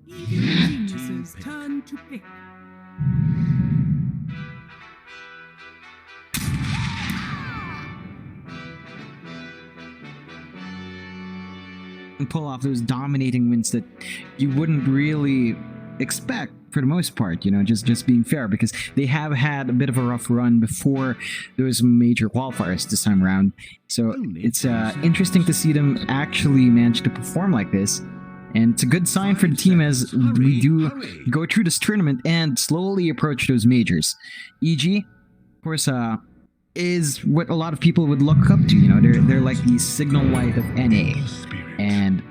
Genius's turn to pick. And pull off those dominating wins that you wouldn't really expect for the most part, you know, just being fair, because they have had a bit of a rough run before those major qualifiers this time around. So it's interesting to see them actually manage to perform like this. And it's a good sign for the team as we do go through this tournament and slowly approach those majors. EG, of course, is what a lot of people would look up to. You know, they're like the signal light of NA, and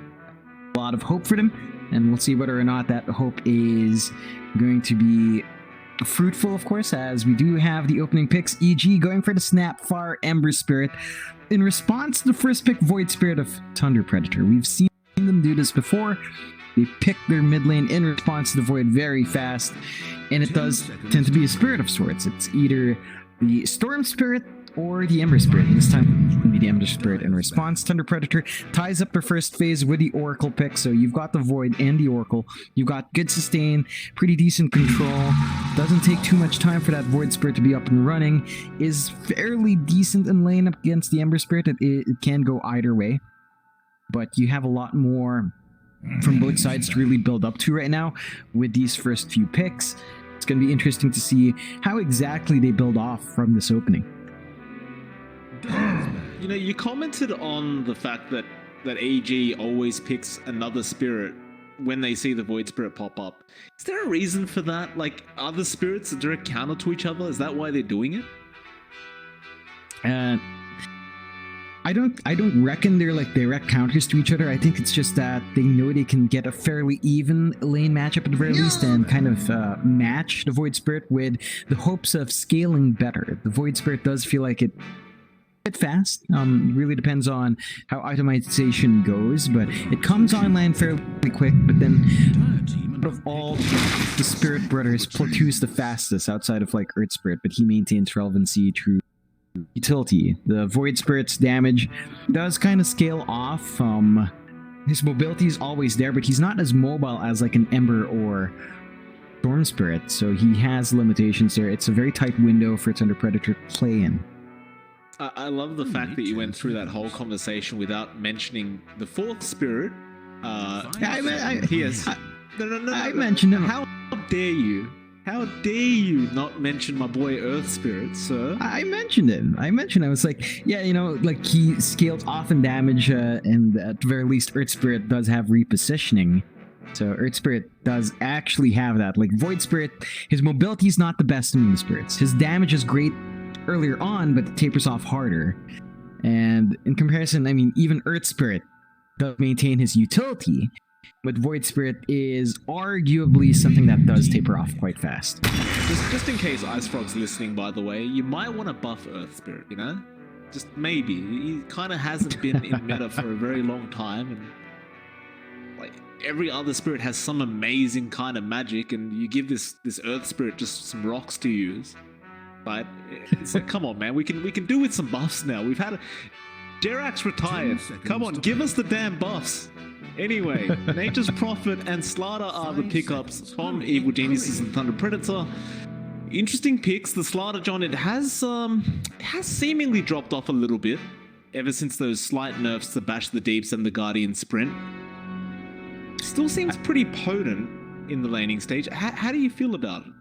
a lot of hope for them. And we'll see whether or not that hope is going to be fruitful, of course, as we do have the opening picks. EG going for the Snapfire Ember Spirit in response to the first pick, Void Spirit of Thunder Predator. We've seen them do this before. They pick their mid lane in response to the Void very fast, and it does tend to be a spirit of sorts. It's either the Storm Spirit or the Ember Spirit. This time it will be the Ember Spirit in response. Thunder Predator ties up their first phase with the Oracle pick, so you've got the Void and the Oracle. You've got good sustain, pretty decent control. Doesn't take too much time for that Void Spirit to be up and running. Is fairly decent in lane up against the Ember Spirit. It can go either way, but you have a lot more from both sides to really build up to right now with these first few picks. It's going to be interesting to see how exactly they build off from this opening. You know, you commented on the fact that AG always picks another spirit when they see the Void Spirit pop up. Is there a reason for that? Like, are the spirits a direct counter to each other? Is that why they're doing it? I don't reckon they're like direct counters to each other. I think it's just that they know they can get a fairly even lane matchup at the very least, and kind of match the Void Spirit with the hopes of scaling better. The Void Spirit does feel like it bit fast. Really depends on how itemization goes, but it comes online fairly quick. But then, out of all the Spirit Brothers, Plateau's the fastest outside of like Earth Spirit, but he maintains relevancy through utility. The Void Spirit's damage does kind of scale off. His mobility is always there, but he's not as mobile as like an Ember or Storm Spirit, so he has limitations there. It's a very tight window for Thunder Predator to play in. I love the fact that you went through that whole conversation without mentioning the fourth spirit. I mentioned him. How dare you? How dare you not mention my boy Earth Spirit, sir? I mentioned him. I was like, yeah, you know, like he scales off in damage, and at the very least, Earth Spirit does have repositioning. So Earth Spirit does actually have that. Like Void Spirit, his mobility is not the best among the spirits. His damage is great earlier on, but it tapers off harder. And in comparison, I mean, even Earth Spirit does maintain his utility, but Void Spirit is arguably something that does taper off quite fast. Just in case Ice Frog's listening, by the way, you might want to buff Earth Spirit, you know? Just maybe. He kind of hasn't been in meta for a very long time, and like every other spirit has some amazing kind of magic, and you give this Earth Spirit just some rocks to use. But it's like, come on, man, we can do with some buffs now. We've had Jerax retired. Come on, give us the damn buffs. Anyway, Nature's Prophet and Slaughter are the pickups from Evil Geniuses and Thunder Predator. Interesting picks. The Slaughter, John, it has seemingly dropped off a little bit ever since those slight nerfs to Bash the Deeps and the Guardian Sprint. Still seems pretty potent in the laning stage. How do you feel about it?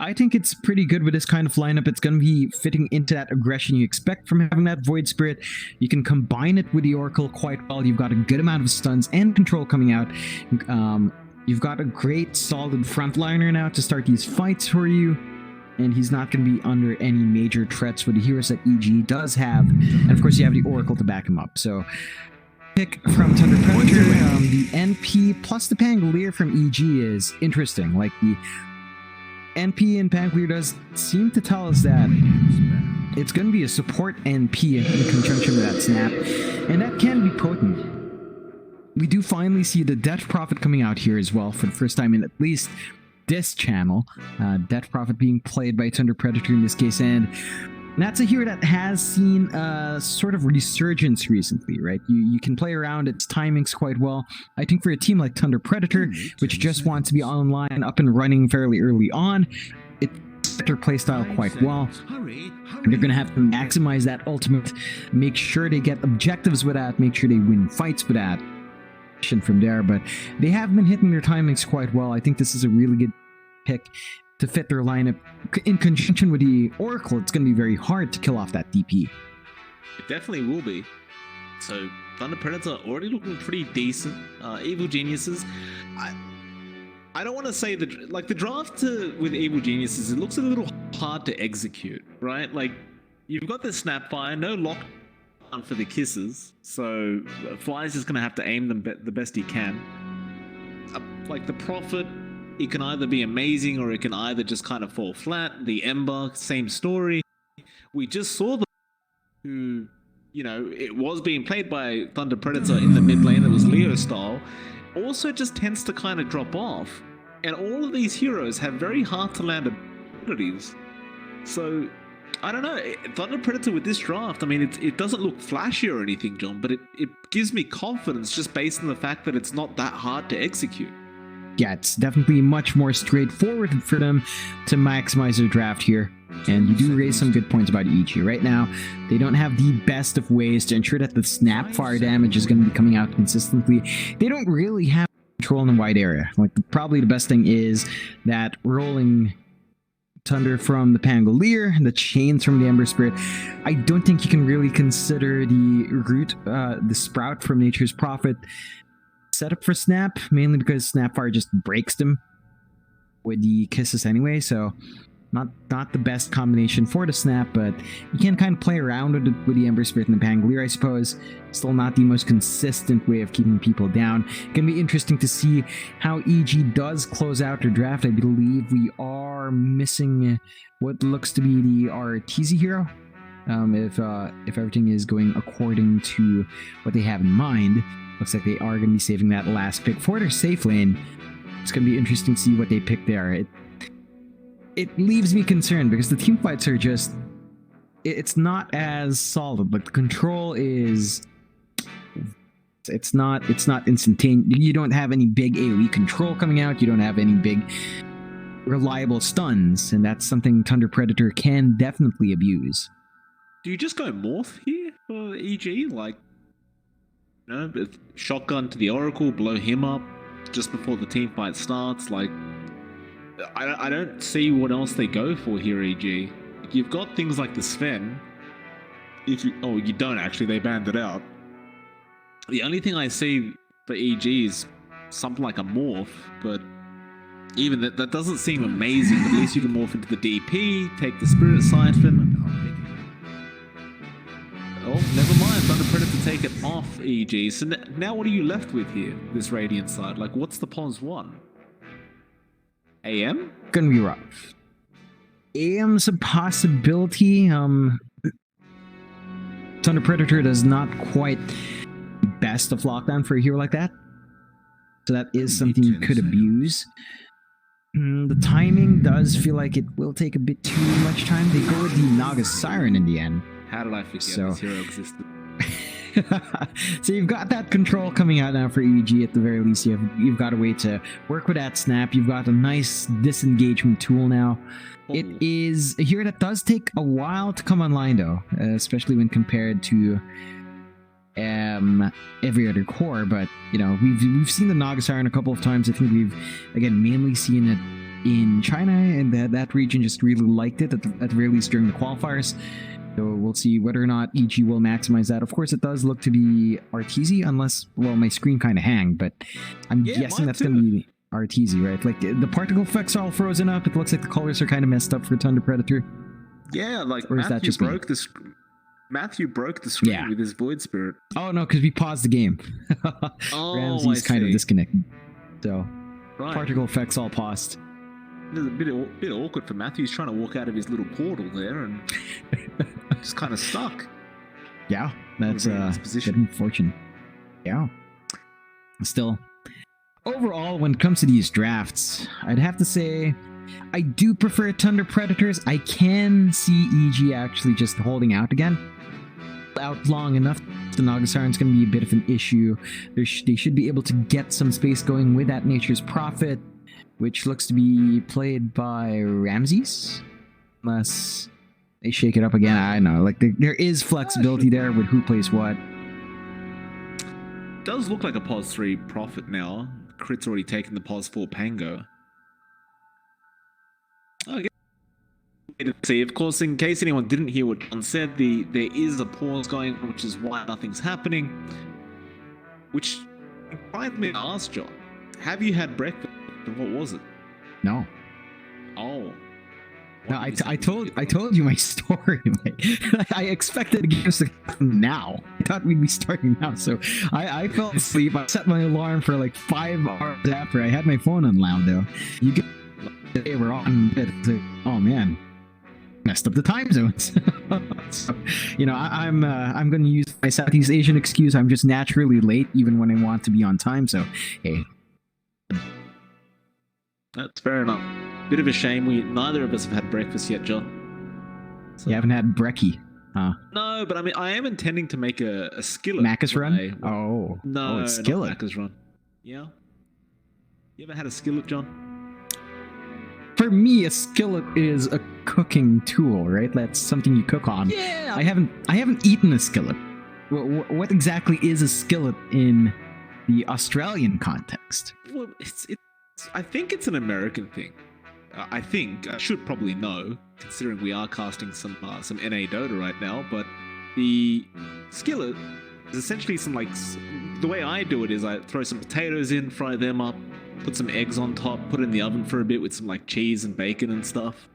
I think it's pretty good with this kind of lineup. It's going to be fitting into that aggression you expect from having that Void Spirit. You can combine it with the Oracle quite well. You've got a good amount of stuns and control coming out. You've got a great solid frontliner now to start these fights for you. And he's not going to be under any major threats with the heroes that EG does have. And of course, you have the Oracle to back him up. So pick from Thunder Predator, the NP plus the Pangolier from EG is interesting. Like the NP and Pangolier does seem to tell us that it's going to be a support NP in conjunction with that snap, and that can be potent. We do finally see the Death Prophet coming out here as well for the first time in at least this channel. Death Prophet being played by Thunder Predator in this case, and And that's a hero that has seen a sort of resurgence recently, right? You can play around its timings quite well. I think for a team like Thunder Predator, which just wants to be online, up and running fairly early on, it fits their playstyle quite well. They're going to have to maximize that ultimate, make sure they get objectives with that, make sure they win fights with that. From there, but they have been hitting their timings quite well. I think this is a really good pick to fit their lineup. In conjunction with the Oracle, it's going to be very hard to kill off that DP. It definitely will be. So Thunder Predator already looking pretty decent. Evil Geniuses, I don't want to say that like the draft with Evil Geniuses, it looks a little hard to execute, right? Like you've got the Snapfire, no lock for the kisses, so Fly's just going to have to aim them the best he can. Like the Prophet, it can either be amazing or it can either just kind of fall flat. The Ember, same story. We just saw the who, you know, it was being played by Thunder Predator in the mid lane that was Leo style, also just tends to kind of drop off. And all of these heroes have very hard to land abilities. So I don't know, Thunder Predator with this draft, I mean, it doesn't look flashy or anything, John, but it gives me confidence just based on the fact that it's not that hard to execute. Yeah, it's definitely much more straightforward for them to maximize their draft here. And you do raise some good points about EG. Right now, they don't have the best of ways to ensure that the Snapfire damage is going to be coming out consistently. They don't really have control in the wide area. Like, probably the best thing is that rolling Thunder from the Pangolier, the chains from the Ember Spirit. I don't think you can really consider the root, the Sprout from Nature's Prophet set up for Snap, mainly because Snapfire just breaks them with the kisses anyway, so not the best combination for the Snap, but you can kind of play around with the Ember Spirit and the Pangolier, I suppose. Still not the most consistent way of keeping people down. It can be interesting to see how EG does close out their draft. I believe we are missing what looks to be the Arteezy hero. If everything is going according to what they have in mind, looks like they are going to be saving that last pick for their safe lane. It's going to be interesting to see what they pick there. It leaves me concerned because the team fights are just, it's not as solid. Like the control is, it's not instantaneous. You don't have any big AoE control coming out. You don't have any big reliable stuns, and that's something Thunder Predator can definitely abuse. Do you just go Morph here for EG? Like, you know, shotgun to the Oracle, blow him up just before the team fight starts. Like, I don't see what else they go for here, EG. You've got things like the Sven. You don't actually, they banned it out. The only thing I see for EG is something like a Morph, but even that doesn't seem amazing. At least you can morph into the DP, take the Spirit Siphon. Oh, never mind. Thunder Predator take it off EG. So now what are you left with here, this Radiant side? Like, what's the pos 1? AM? Gonna be rough. AM's a possibility. Thunder Predator does not quite best of lockdown for a hero like that. So that is something you could abuse. The timing does feel like it will take a bit too much time. They go with the Naga Siren in the end. How did I forget this hero existed? So you've got that control coming out now for EG at the very least. You've got a way to work with that Snap. You've got a nice disengagement tool now. Oh. It is a hero that does take a while to come online though, especially when compared to every other core. But you know, we've seen the Naga Siren a couple of times. I think we've again mainly seen it in China, and that region just really liked it at the very least during the qualifiers. So we'll see whether or not EG will maximize that. Of course, it does look to be Arteezy, unless, well, my screen kind of hanged, but I'm guessing that's going to be Arteezy, right? Like, the particle effects are all frozen up. It looks like the colors are kind of messed up for Thunder Predator. Yeah, like, or is that just Matthew broke the screen with his Void Spirit. Oh, no, because we paused the game. Ramsey's kind of disconnected. So, particle effects all paused. It's a bit awkward for Matthew. He's trying to walk out of his little portal there and just kind of stuck. Yeah, that's good unfortunate. Yeah. Still, overall, when it comes to these drafts, I'd have to say I do prefer Thunder Predators. I can see EG actually just holding out again. Out long enough, the Nagasaren's going to be a bit of an issue. They should be able to get some space going with that Nature's Prophet, which looks to be played by Ramses. Unless they shake it up again. I don't know. Like, there is flexibility there with who plays what. Does look like a pos 3 Prophet now. Crit's already taken the pos 4 Pango. Okay. See, of course, in case anyone didn't hear what John said, there is a pause going on, which is why nothing's happening. Which inspired me to ask John, have you had breakfast? And what was it? No. Oh. No, I told you my story. Like, I expected games to happen now. I thought we'd be starting now, so I fell asleep. I set my alarm for like 5 hours after. I had my phone on loud though. You get they were on. Oh man, messed up the time zones. So, you know, I'm going to use my Southeast Asian excuse. I'm just naturally late, even when I want to be on time. So hey, that's fair enough. Bit of a shame neither of us have had breakfast yet, John. So, you haven't had brekkie, huh? No, but I mean, I am intending to make a skillet. Macca's run? No, it's skillet. Not Macca's run. Yeah. You ever had a skillet, John? For me, a skillet is a cooking tool, right? That's something you cook on. Yeah. I haven't eaten a skillet. What exactly is a skillet in the Australian context? Well, I think it's an American thing. I should probably know, considering we are casting some NA Dota right now. But the skillet is essentially the way I do it is I throw some potatoes in, fry them up, put some eggs on top, put it in the oven for a bit with some like cheese and bacon and stuff.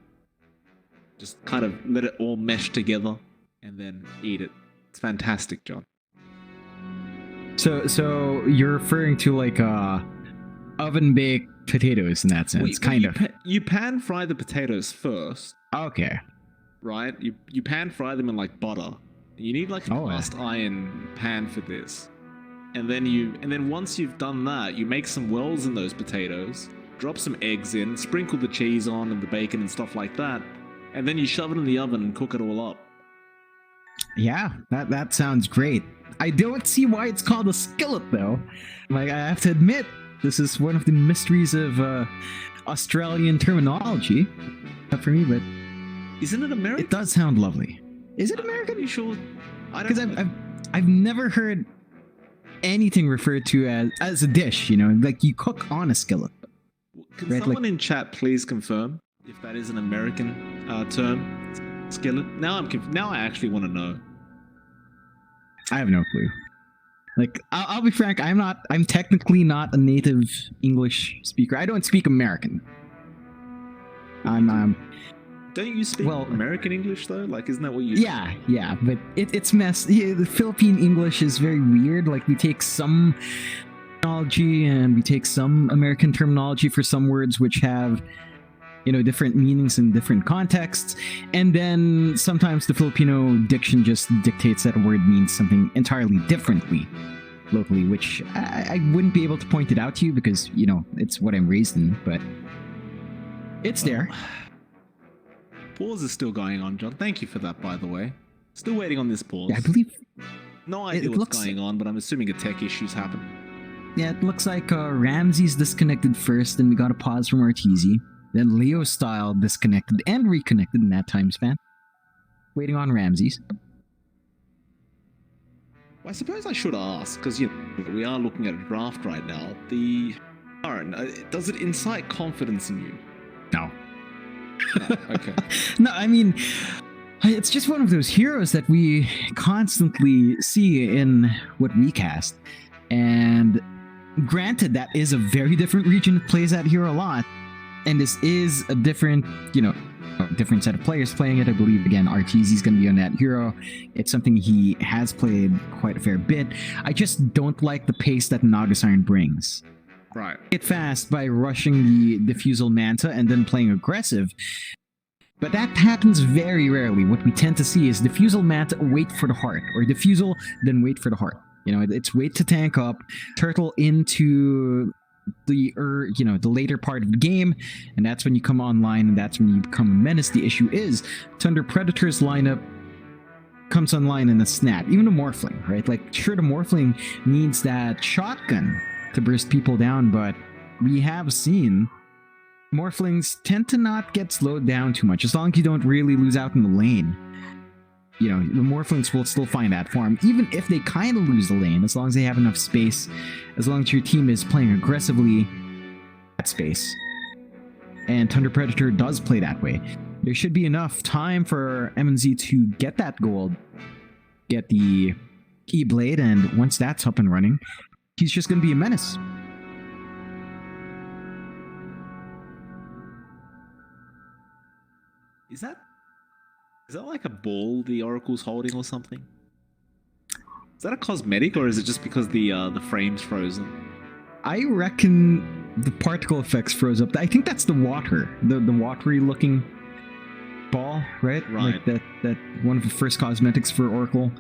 Just kind of let it all mesh together and then eat it. It's fantastic, John. So you're referring to like oven baked potatoes in that sense, kind of. You pan fry the potatoes first. Okay. Right? You pan fry them in like butter. You need like a cast iron pan for this. And then once you've done that, you make some wells in those potatoes, drop some eggs in, sprinkle the cheese on and the bacon and stuff like that, and then you shove it in the oven and cook it all up. Yeah, that sounds great. I don't see why it's called a skillet though. Like, I have to admit, this is one of the mysteries of Australian terminology for me, but isn't it American? It does sound lovely. Is it American? Are you sure? Because I've never heard anything referred to as a dish. You know, like you cook on a skillet. Can someone in chat please confirm if that is an American term? Skillet. Now I actually want to know. I have no clue. Like, I'll be frank, I'm technically not a native English speaker. I don't speak American. Don't you speak American English though? Like, isn't that what you? Yeah, but it's messed. Yeah, the Philippine English is very weird. Like, we take some terminology and we take some American terminology for some words which have, you know, different meanings in different contexts, and then sometimes the Filipino diction just dictates that a word means something entirely differently locally, which I wouldn't be able to point it out to you because, you know, it's what I'm raised in, but it's there. Pause is still going on, John. Thank you for that, by the way. Still waiting on this pause. Yeah, I believe... No idea what's going on, but I'm assuming a tech issue's happened. Yeah, it looks like Ramses disconnected first, then we got a pause from Arteezy. Then Leo Style disconnected and reconnected in that time span. Waiting on Ramses. Well, I suppose I should ask, because we are looking at a draft right now. Aaron, does it incite confidence in you? No. No, okay. No, I mean, it's just one of those heroes that we constantly see in what we cast. And granted, that is a very different region that plays that hero a lot. And this is a different, different set of players playing it. I believe, again, Arteezy's going to be on that hero. It's something he has played quite a fair bit. I just don't like the pace that Nagasarn brings. Right. Get fast by rushing the Diffusal Manta and then playing aggressive. But that happens very rarely. What we tend to see is Diffusal Manta, wait for the heart. Or Diffusal, then wait for the heart. You know, it's wait to tank up, turtle into the the later part of the game, and that's when you come online, and that's when you become a menace. The issue is Thunder Predator's lineup comes online in a snap. Even a Morphling, right? Like, sure, the Morphling needs that shotgun to burst people down, but we have seen Morphlings tend to not get slowed down too much as long as you don't really lose out in the lane. The Morphlings will still find that form, even if they kind of lose the lane, as long as they have enough space, as long as your team is playing aggressively at space. And Thunder Predator does play that way. There should be enough time for M&Z to get that gold, get the E-Blade, and once that's up and running, he's just going to be a menace. Is that like a ball the Oracle's holding or something? Is that a cosmetic, or is it just because the frame's frozen? I reckon the particle effects froze up. I think that's the water, the watery looking ball, right? Right. Like that one of the first cosmetics for Oracle.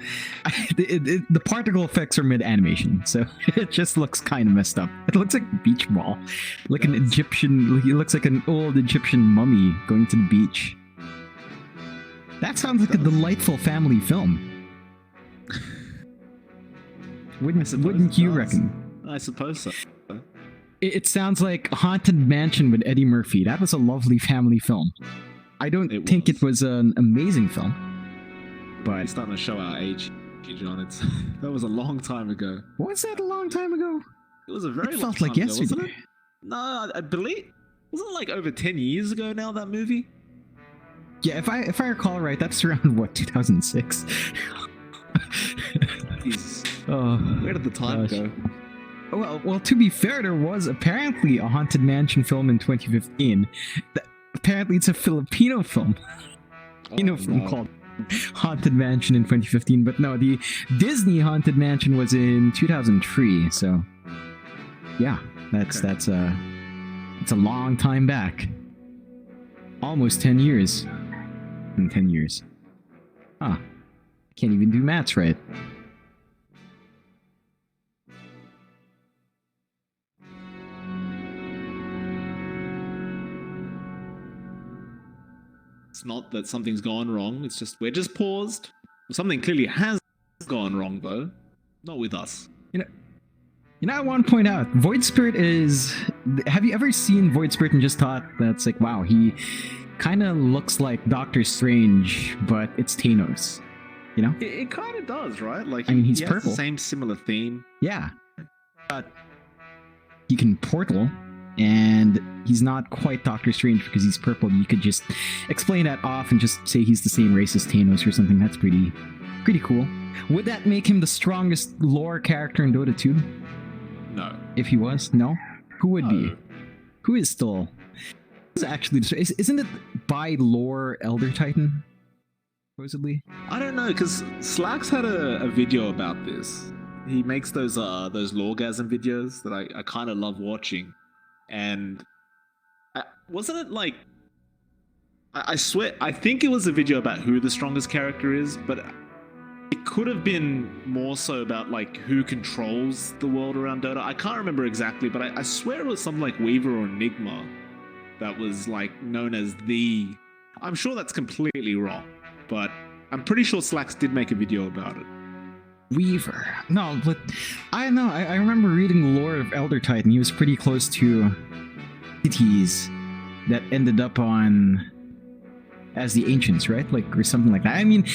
The particle effects are mid animation, so it just looks kind of messed up. It looks like a beach ball, like an Egyptian. It looks like an old Egyptian mummy going to the beach. That sounds like a delightful family film. Wouldn't you reckon? I suppose so. It sounds like Haunted Mansion with Eddie Murphy. That was a lovely family film. I don't think it was an amazing film, but we're starting to show our age, John. That was a long time ago. Was that a long time ago? It was a very long felt time like ago, yesterday. wasn't it? No, I believe, wasn't it like over 10 years ago now, that movie? Yeah, if I recall right, that's around what, 2006. Jesus. Oh, where did the time go? Well, to be fair, there was apparently a Haunted Mansion film in 2015. Apparently, it's a Filipino film. Film called Haunted Mansion in 2015. But no, the Disney Haunted Mansion was in 2003. So, yeah, that's a long time back. Almost 10 years. In 10 years. Huh. Can't even do maths right. It's not that something's gone wrong, it's just we're just paused. Something clearly has gone wrong, though. Not with us. I want to point out, Void Spirit is... Have you ever seen Void Spirit and just thought that's like, wow, he kind of looks like Doctor Strange, but it's Thanos, It kind of does, right? Like, he's he purple. has the same similar theme. Yeah. But he can portal, and he's not quite Doctor Strange because he's purple. You could just explain that off and just say he's the same race as Thanos or something. That's pretty cool. Would that make him the strongest lore character in Dota 2? No. If he was? No? Who would be? Who is still... Isn't it by lore Elder Titan? Supposedly? I don't know, because Slacks had a video about this. He makes those loregasm videos that I kind of love watching. And wasn't it like... I swear, I think it was a video about who the strongest character is, but it could have been more so about like who controls the world around Dota. I can't remember exactly, but I swear it was something like Weaver or Enigma that was like known as the... I'm sure that's completely wrong, but I'm pretty sure Slacks did make a video about it. Weaver. No, but I know. I remember reading the lore of Elder Titan. He was pretty close to deities that ended up on as the Ancients, right? Like, or something like that. I mean,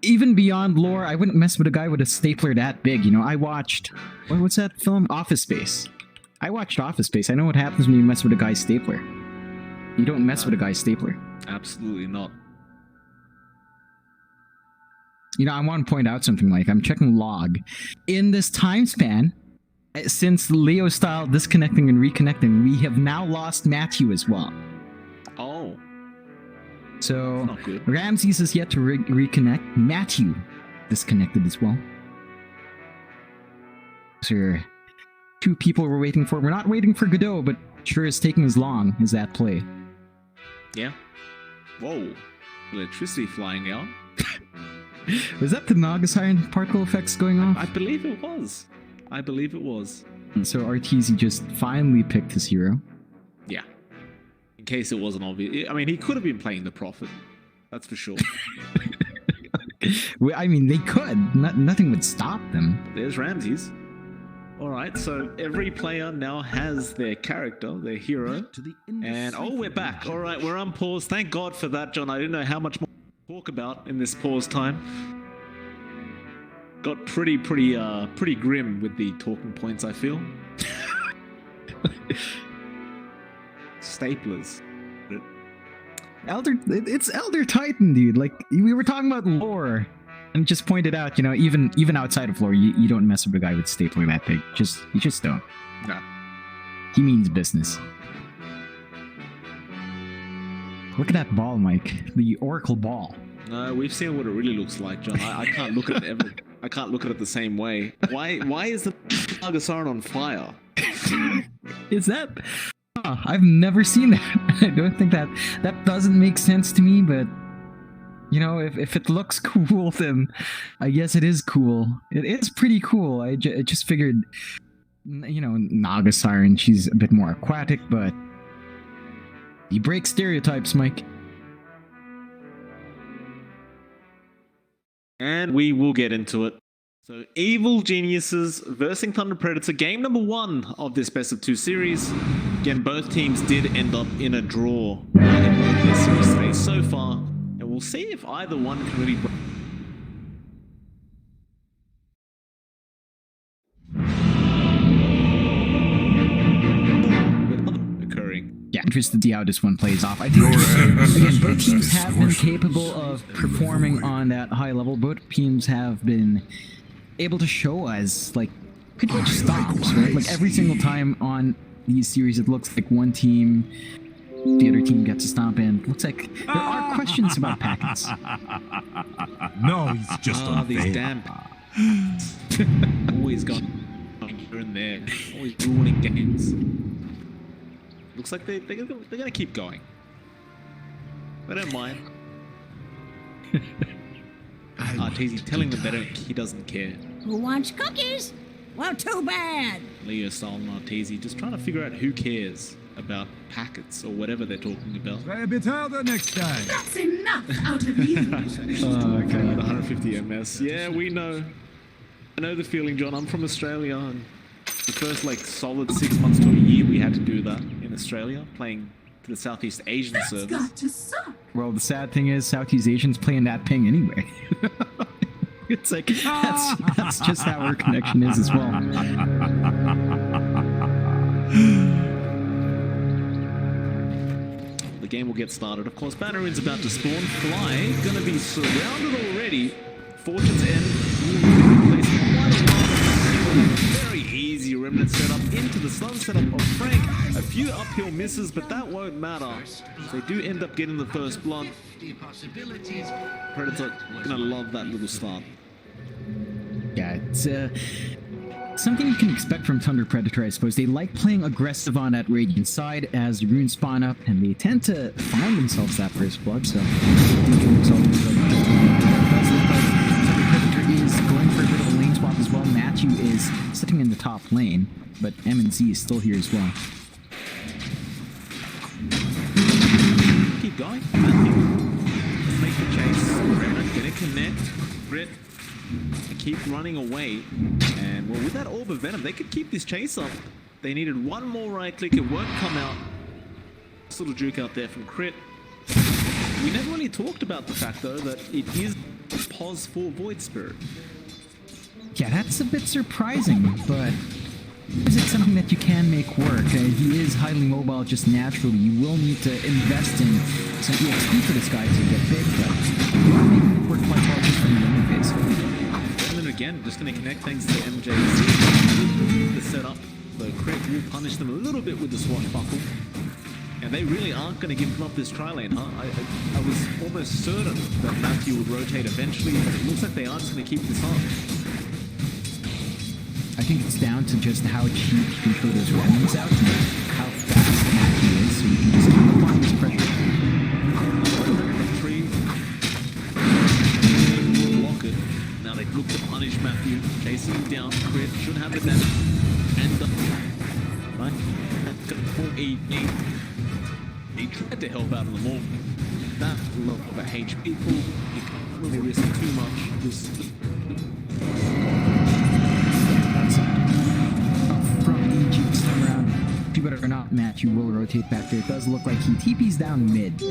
even beyond lore, I wouldn't mess with a guy with a stapler that big. I watched... What's that film? Office Space. I watched Office Space. I know what happens when you mess with a guy's stapler. You don't mess with a guy's stapler. Absolutely not. I want to point out something. Like, I'm checking log. In this time span, since Leo style disconnecting and reconnecting, we have now lost Matthew as well. Oh. So, not good. Ramses is yet to reconnect. Matthew disconnected as well. So, two people we're waiting for. We're not waiting for Godot, but sure is taking as long as that play. Yeah. Whoa. Electricity flying out. Was that the Naga Siren particle effects going on? I believe it was. So Arteezy just finally picked his hero. Yeah. In case it wasn't obvious. I mean, he could have been playing the Prophet. That's for sure. Well, I mean, they could. Nothing would stop them. There's Ramses. Alright, so every player now has their character, their hero. And oh, we're back. Alright, we're on pause. Thank God for that, John. I didn't know how much more to talk about in this pause time. Got pretty grim with the talking points, I feel. Staplers. It's Elder Titan, dude. Like, we were talking about lore, and just pointed out, you know, even outside of lore, you don't mess with a guy with stapler that big. You just don't. No. He means business. Look at that ball, Mike. The Oracle ball. No, we've seen what it really looks like, John. I can't look at it ever. I can't look at it the same way. Why is the Agasaran on fire? Is that? Oh, I've never seen that. I don't think that doesn't make sense to me, but you know, if it looks cool, then I guess it is cool. It is pretty cool. I just figured, you know, Naga Siren, she's a bit more aquatic, but you break stereotypes, Mike. And we will get into it. So, Evil Geniuses versus Thunder Predator, game number 1 of this best of 2 series. Again, both teams did end up in a draw in both their series today so far, and we'll see if either one can really occurring. Yeah, interested to see how this one plays off. I think again, both teams have been capable of performing on that high level. Both teams have been able to show us like pretty much stops, right? Like every single time on these series, it looks like one team, the other team gets a stomp, and it looks like there are questions about packets. No, he's just on these damn always gone here and there, always ruining games. Looks like they're gonna keep going. I don't mind. Arteezy telling them he doesn't care. Who wants cookies? Well, too bad. Leo style and Arteezy just trying to figure out who cares about packets or whatever they're talking about. Try a bit harder next time. That's enough out of you. Oh, okay. 150 MS. Yeah, we know. I know the feeling, John. I'm from Australia, and the first like solid 6 months to a year we had to do that in Australia, playing to the Southeast Asian That's service. got to suck. Well, the sad thing is Southeast Asians playing that ping anyway. It's like that's just how our connection is as well. The game will get started. Of course, Bannerman's about to spawn. Fly gonna be surrounded already. Fortune's End will place quite a lot. Very easy remnant setup into the stun setup of Frank. A few uphill misses, but that won't matter. They do end up getting the first blood. Predator gonna love that little start. Yeah, it's something you can expect from Thunder Predator, I suppose. They like playing aggressive on that Radiant side as the runes spawn up, and they tend to find themselves that first blood, so Thunder Predator is going for a bit of a lane swap as well. Matthew is sitting in the top lane, but M&Z is still here as well. Keep going. Matthew. Let's make the chase. Remnant gonna connect. Grit. And keep running away. And well, with that Orb of Venom, they could keep this chase up. They needed one more right click. It won't come out. Sort of juke out there from Crit. We never really talked about the fact, though, that it is pause for Void Spirit. Yeah, that's a bit surprising, but is it something that you can make work? He is highly mobile just naturally. You will need to invest in some EXP for this guy to get big, but you are making it work quite well just from the interface. And then again, just going to connect things to MJC. The setup, the Crit will punish them a little bit with the swashbuckle. And they really aren't going to give them up this tri-lane, huh? I was almost certain that Matthew would rotate eventually, but it looks like they are just going to keep this on. I think it's down to just how cheap you can throw those remnants out and how fast Matthew is, so you can just keep applying this pressure. Block it. Now they look to punish Matthew, chasing him down. Crit should have the damage. And he tried to help out in the morning. That look of a HP pool, you can't really risk too much. From EG this time around, if you better not, Matthew will rotate back there. It does look like he TP's down mid.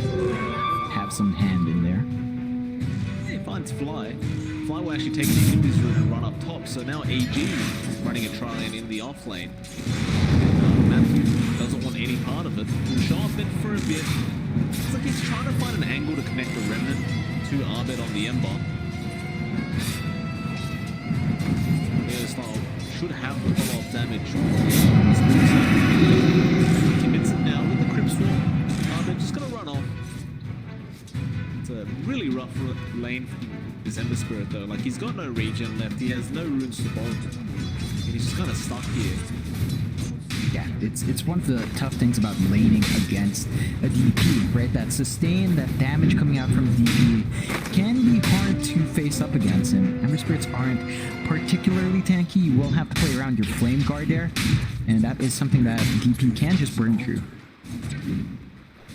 Have some hand in there. He finds Fly. Fly will actually take the Invis route and run up top, so now AG is running a try lane in the off lane. Matthew doesn't want any part of it. He'll show up in for a bit. It's like he's trying to find an angle to connect the Remnant to Arbet on the Ember. Style should have the follow-up damage. He commits it now with the Crypt Swarm. Arbet just gonna run off. It's a really rough lane for this Ember Spirit though. Like, he's got no regen left, he has no runes to bolt, and he's just kind of stuck here. Yeah, it's one of the tough things about laning against a DP, right? That sustain, that damage coming out from DP can be hard to face up against him. Ember Spirits aren't particularly tanky. You will have to play around your Flame Guard there, and that is something that DP can just burn through.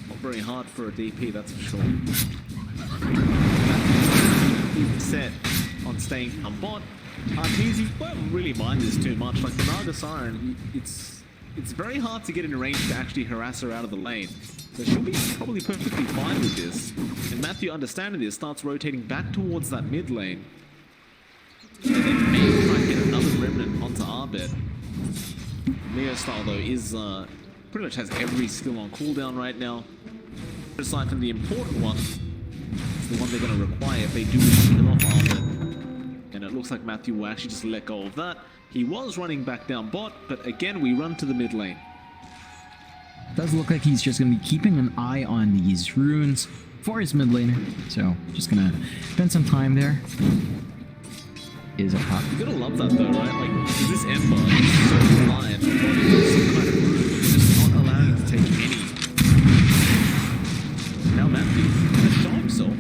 Not very hard for a DP, that's for sure. Set on staying on bot. Arteezy won't really mind this too much. Like the Naga Siren, it's very hard to get in range to actually harass her out of the lane. So she'll be probably perfectly fine with this. And Matthew, understanding this, starts rotating back towards that mid lane. And then maybe try and get another Remnant onto Arbet. Leo style though is pretty much has every skill on cooldown right now. Aside from the important one, it's the one they're going to require if they do wish to kill off Arbet. And it looks like Matthew will actually just let go of that. He was running back down bot, but again, we run to the mid lane. Does look like he's just going to be keeping an eye on these runes for his mid laner. So, just going to spend some time there. Is a pop. You gotta love that though, right? Like, this Ember is so reliant on some kind of rune, just not allowing it to take any. Now Matthew can show himself.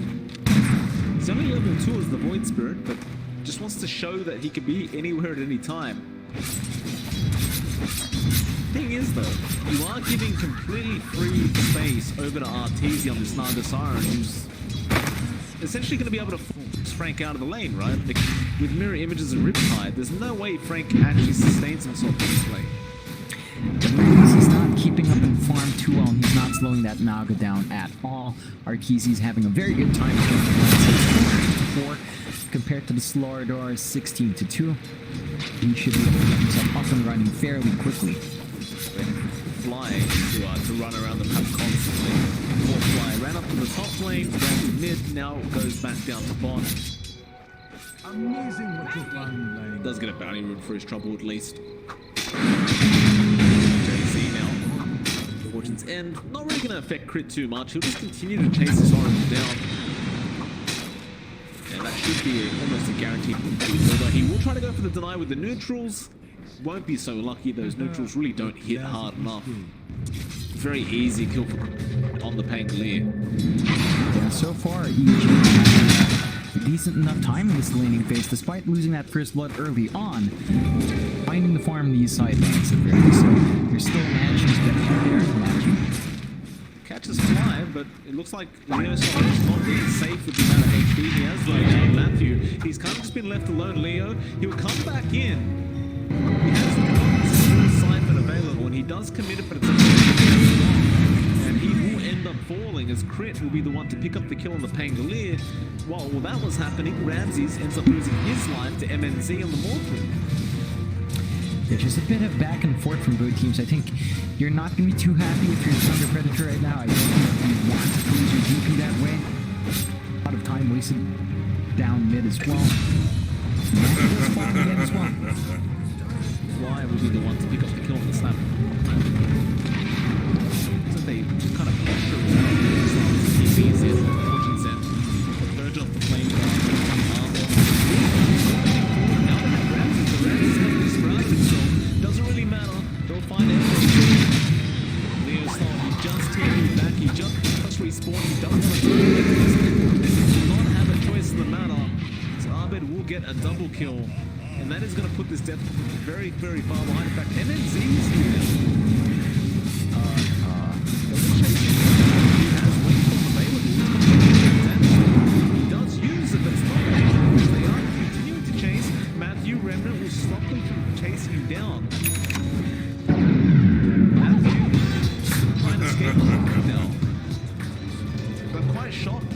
He's only level 2 as the Void Spirit, but just wants to show that he can be anywhere at any time. Thing is though, you are giving completely free space over to Arteezy on this Naga Siren, who's essentially going to be able to force Frank out of the lane, right? Like, with mirror images and Riptide, there's no way Frank actually sustains himself in this lane. He's not keeping up in farm too well, and he's not slowing that Naga down at all. Arteezy's having a very good time. 4 compared to the Slorador 16-2. He should be able to get himself up and running fairly quickly. Fly to run around the map constantly. Poor Fly ran up to the top lane, down to mid, now goes back down to bot. Amazing what you found, Lane. Does get a bounty rune for his trouble at least. JC now. Fortune's End. Not really going to affect crit too much. He'll just continue to chase his orange down. And that should be almost a guaranteed win. He will try to go for the deny with the neutrals. Won't be so lucky. Those neutrals really don't hit hard enough. Very easy kill for on the Pangolier. Yeah, so far, EG has a decent enough time in this laning phase, despite losing that first blood early on. Finding the farm these side lanes at very so they're still managing to get there. Catches Fly, but it looks like Leo's not really safe with the amount of HP he has right now. Matthew, he's kind of just been left alone. Leo, he'll come back in. He has the Siphon available, and he does commit it, but it's a and he will end up falling as Crit will be the one to pick up the kill on the Pangolier. While all that was happening, Ramses ends up losing his life to MNZ on the Mortal. There's just a bit of back and forth from both teams. I think you're not going to be too happy if you're Thunder Predator right now. I don't think you want to lose your DP that way. A lot of time wasted down mid as well. And just falling again as well. Fly will be the one to pick up the kill on the snap. So they just kind of pressure around the TPs in Fortune's End. Verge off the flame. Now they have Ramses. The Ramses has surrounded himself. Doesn't really matter. They'll find it. Leo's thought he just TP'd back. He just respawned. He doesn't want to do it. He will not have a choice in the matter. So Arbet will get a double kill. And that is going to put this depth very, very far behind. In fact, MNZ is here.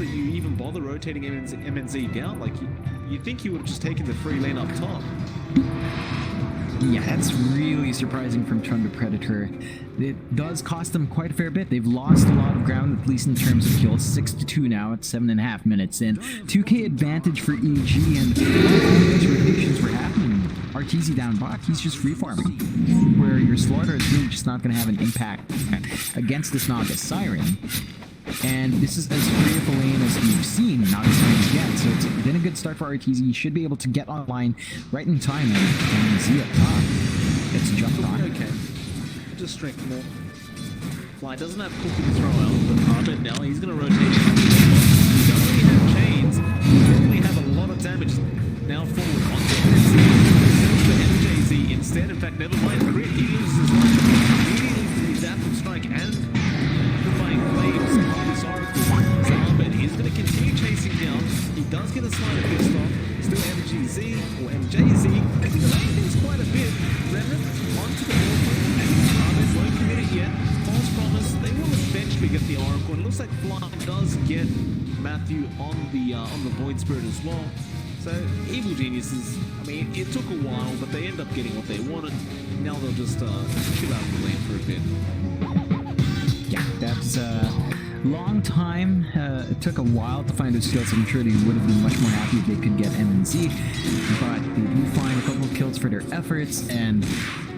that you even bother rotating MNZ down. Like, you think you would have just taken the free lane up top. Yeah, that's really surprising from Thunder Predator. It does cost them quite a fair bit. They've lost a lot of ground, at least in terms of kills. 6-2 now at 7.5 minutes in. 2k advantage for EG, and those rotations were happening. RTZ down bot, he's just free farming. Where your Slaughter is really just not going to have an impact against this Naga Siren. And this is as free of a lane as we've seen Naga Sirens yet. So it's been a good start for RTZ. He should be able to get online right in time and Z up top. It's jumped on. Okay. Just strength more. Fly doesn't have Cookie to throw out, but Arbit now, he's going to rotate. He doesn't really have chains. He doesn't really have a lot of damage now forward on the MJZ instead. In fact, never mind crit. He loses his life immediately through his Apple Strike and Purifying Flames on this Oracle. So Arbit is going to continue chasing down. He does get a slight pissed off. Still MGZ or MJZ. Delaying things quite a bit. Remnant onto the Oracle. Arbit won't commit it yet. False promise. They will eventually get the Oracle. And it looks like Fly does get Matthew on the Void Spirit as well. So Evil Geniuses, I mean, it took a while, but they end up getting what they wanted. Now they'll just chill out the lane for a bit. Yeah, that's a long time. It took a while to find those skills. I'm sure they would have been much more happy if they could get MNZ, but they do find a couple of kills for their efforts. And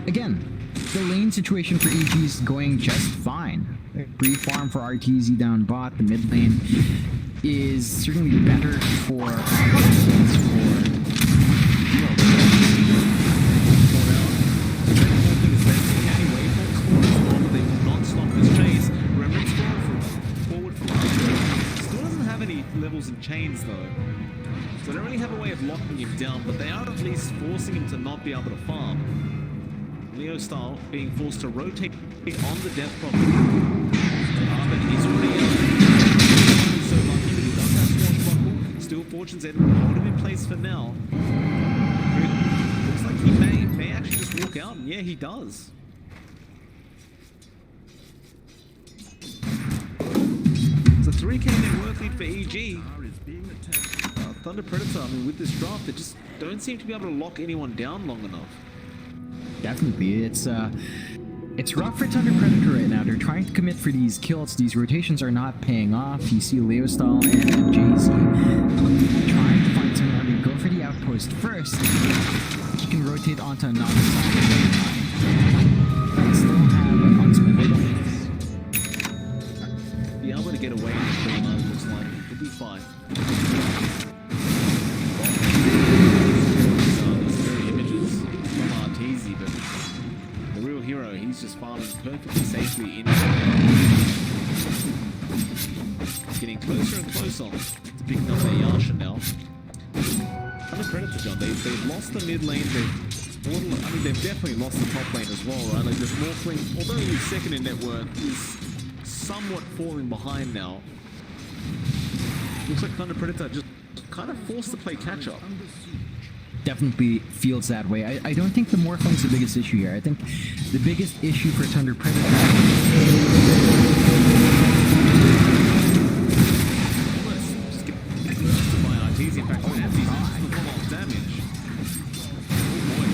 again, the lane situation for EG is going just fine. Free farm for RTZ down bot. The mid lane is certainly better for levels and chains though, so they don't really have a way of locking him down, but they are at least forcing him to not be able to farm. Leo style being forced to rotate on the death property. But he's already so lucky that he does have Swashbuckle. Still Fortune's End will hold him in place for now. Looks like he may actually just walk out, and yeah, he does. It's a 3k net worth lead for EG. Thunder Predator, I mean, with this draft, they just don't seem to be able to lock anyone down long enough. Definitely, it's rough for Thunder Predator right now. They're trying to commit for these kills. These rotations are not paying off. You see Leo Style and Jay-Z trying to find someone to go for the outpost first. He can rotate onto another side at any time. They still have an unsmith. Be able to get away with it, it looks like. It'll be fine. Hero, he's just farming perfectly safely in. Getting closer and closer to picking up their Yasha now. Thunder Predator, John, they've lost the mid lane, they've definitely lost the top lane as well, right? Like this Morphling, although he's second in net worth, is somewhat falling behind now. Looks like Thunder Predator just kind of forced to play catch up. Definitely feels that way. I don't think the Morphling's the biggest issue here. I think the biggest issue for Thunder Predator just get by RTZ. In fact, damage. Oh boy.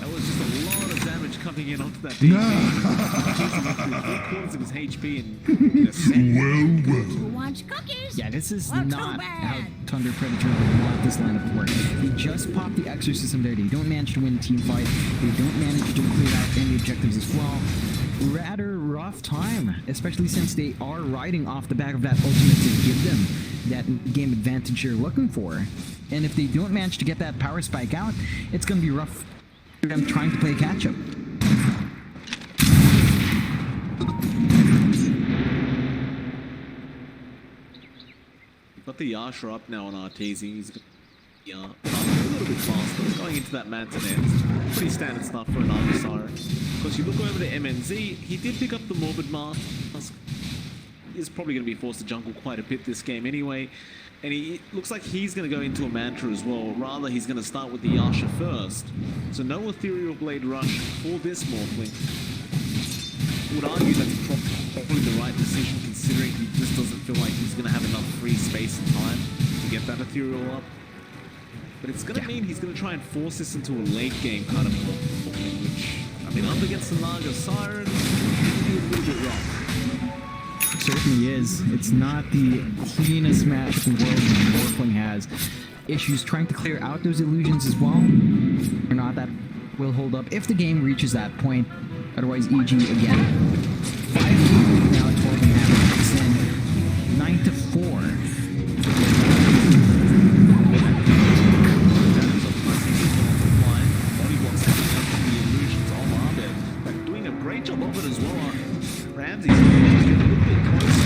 That was just a lot of damage coming in onto that DP. RTZ went through 3/4 of his HP in a second. You want cookies? Yeah, this is Well, too not bad. how Thunder Predator would want this lineup to work. They just popped the Exorcism there. They don't manage to win a team fight. They don't manage to clear out any objectives as well. Rather rough time, especially since they are riding off the back of that ultimate to give them that game advantage they're looking for. And if they don't manage to get that power spike out, it's going to be rough for them trying to play catch-up. Got the Yasha up now on RTZ. He's a little bit faster, going into that Mantinet. Pretty standard stuff for an Argus Siren. Of course, you look over to MNZ, he did pick up the Morbid Mask. He's probably going to be forced to jungle quite a bit this game anyway. And he looks like he's going to go into a Mantra as well. Rather, he's going to start with the Yasha first. So no Ethereal Blade Rush for this Morphling. would argue that's probably the right decision, considering he just doesn't feel like he's going to have enough free space and time to get that ethereal up. But it's going to mean he's going to try and force this into a late game kind of ball, which, I mean, up against the Naga Siren, it'll be a little bit rough. Certainly is. It's not the cleanest match in the world. Morphling has issues trying to clear out those illusions as well. Or not, that will hold up if the game reaches that point. Otherwise, EG again. 5 now at 12.5. It's in 9-4. Great job of it as well. Ramsey's getting a little bit close.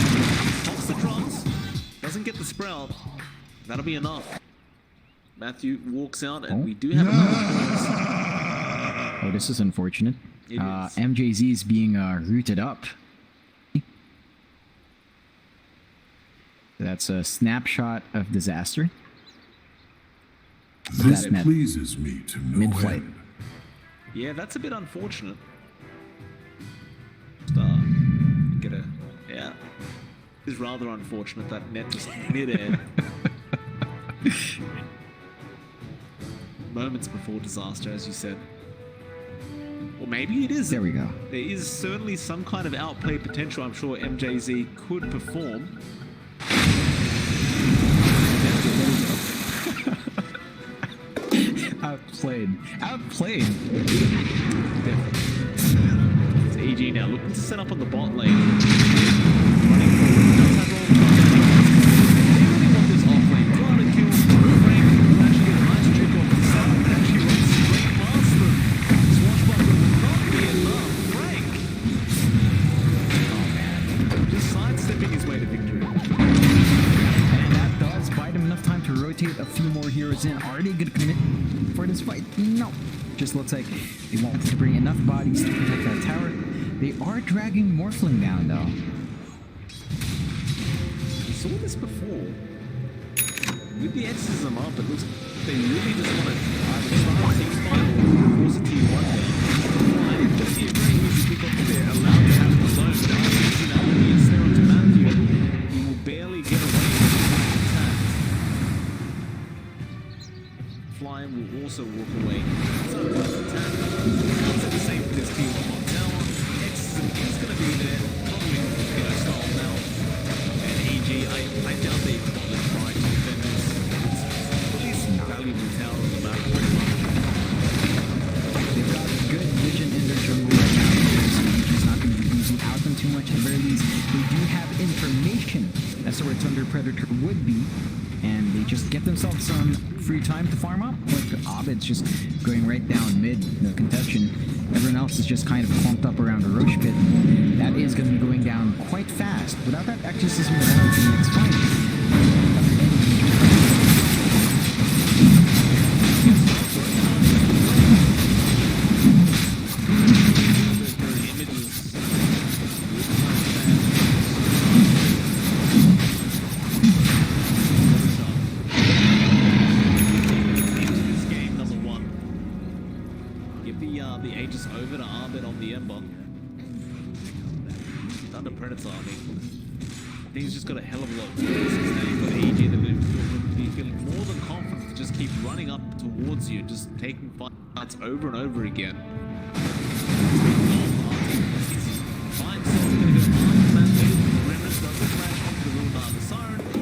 Pops the drops. Doesn't get the sprout. That'll be enough. Matthew walks out, and we do have a Oh, this is unfortunate. It is. MJZ is being rooted up. That's a snapshot of disaster. This That net pleases me to no mid-flight. end. Yeah, that's a bit unfortunate. Get a yeah. It's rather unfortunate that net just mid-air. Moments before disaster, as you said. Or maybe it is. There we go. There is certainly some kind of outplay potential I'm sure MJZ could perform. Outplayed. Outplayed. It's EG now looking to set up on the bot lane. Running forward. Does have all the they really want this off lane. Trying to kill Frank. Actually get a nice trick off the side. Actually runs straight past them. Swashbuckler will not be enough. Frank. Oh man. Just sidestepping his way to victory. And that does buy them enough time to rotate a few more heroes in. Are they going to commit for this fight? No. Just looks like they wanted to bring enough bodies to protect that tower. They are dragging Morphling down, though. We saw this before. With the exorcism up, it looks like they really just want to either start a team fight or force a team one down. Just see a very easy pick up there, allowed to have it alone. But now see that when he is there onto Matthew, he will barely get away with the attack. Flying will also walk away. So that's the attack. It's the same with this team on tower. Exorcism is going to be there. Probably style now. And EG, I doubt they bother trying to defend this. It's at least valuable tower on the map. They've got good vision in their jungle right now. He's not going to be losing out them too much. At the very least, they do have information as to where Thunder Predator would be. And they just get themselves some free time to farm up. Like Ovid's just going right down mid, no contention. Everyone else is just kind of clumped up around the Roche pit. That is going to be going down quite fast. Without that exorcism around the next fight. The Aegis over to Arbit on the Ember. Thunder Predator, I think he's just got a hell of a lot of experience in his name. But EG, they're going to be feeling more than confident to just keep running up towards you, just taking fights over and over again.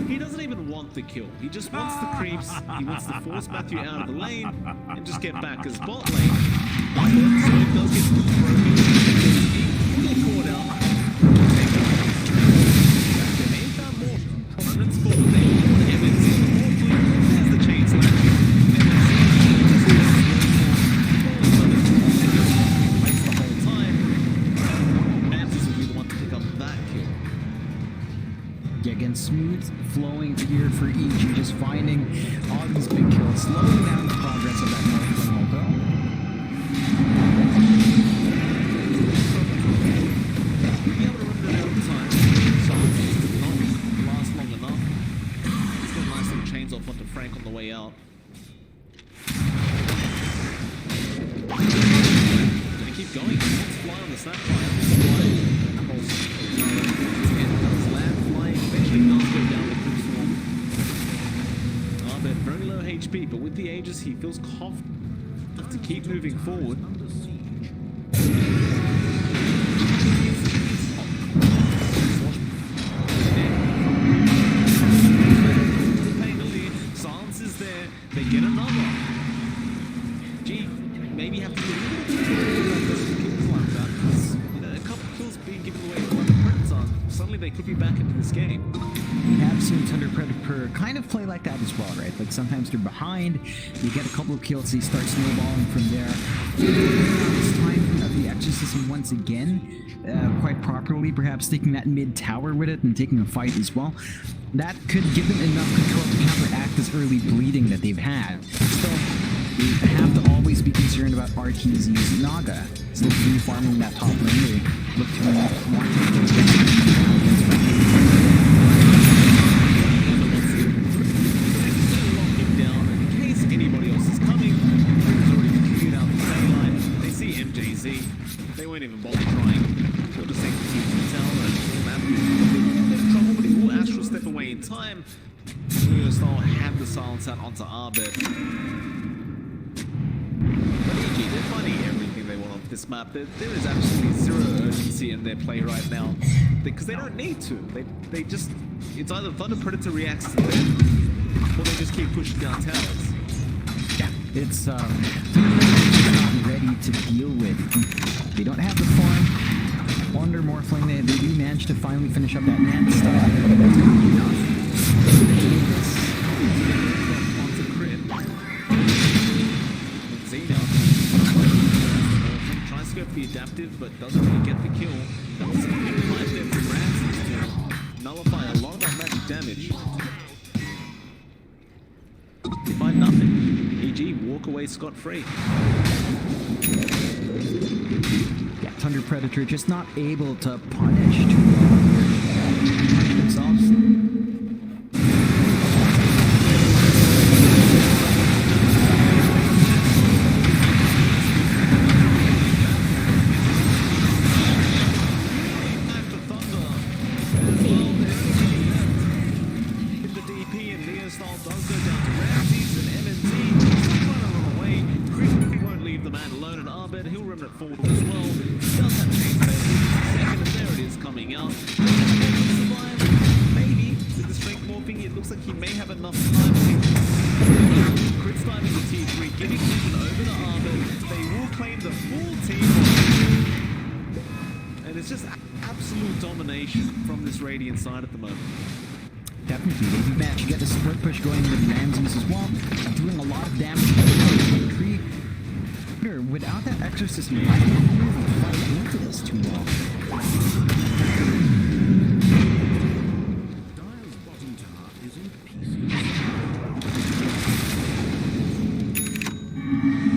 He doesn't even want the kill. He just wants the creeps. He wants to force Matthew out of the lane and just get back his bot lane. So it does get broken. He will get caught out. They may have found more prominence for the name. Evans in the Morphling. There's the chain slash. Waits the whole time. Mantis will be the one to pick up that kill. Yeah, again, smooth flowing here for EG, just finding all these big kills, slowing down the progress of that Morphling although. Being able to run it out of time, so did not last long enough. He's got nice little chains off onto Frank on the way out. Gonna keep going. Let's fly on the snap fire. HP, but with the Aegis, he feels confident to keep moving forward. Silence is there. They get another. Gee, maybe have to do a little bit of kills like that. Because, you know, a couple of kills being given away by the Predator, suddenly they could be back into this game. We have seen Thunder Predator kind of play like that as well, right? Like sometimes they're behind, you get a couple of kills, they start snowballing from there. This time of the Exorcism once again, quite properly, perhaps taking that mid tower with it and taking a fight as well. That could give them enough control to counteract this early bleeding that they've had. Still, we have to always be concerned about RTZ's Naga. Still free farming that top lane. They look to want to anybody else is coming. There's already cleared out the daylight. They see MJZ. They won't even bother trying. They'll just take the team to the tower and map. They're in trouble, but he will Astral step away in time. Style have the silence out onto Arbet. But EG, they're finding everything they want off this map. There is absolutely zero urgency in their play right now. Because they don't need to. They just... It's either Thunder Predator reacts to them, or they just keep pushing down towers. Yeah, it's not ready to deal with. They don't have the farm. Wonder Morphling, they do manage to finally finish up that man stuff. Onto crit. Xena tries to go for the adaptive, but doesn't really get the kill. That was a good fight there from Ramses to nullify a lot of that magic damage. They find nothing. EG walk away scot-free. Yeah, Thunder Predator just not able to punish themselves. Side at the moment. Definitely, they've managed to get the split push going with Ramses as well, doing a lot of damage to the tree. Without that exorcism, I don't really fight into this too well. Dial's bottom tower is in pieces.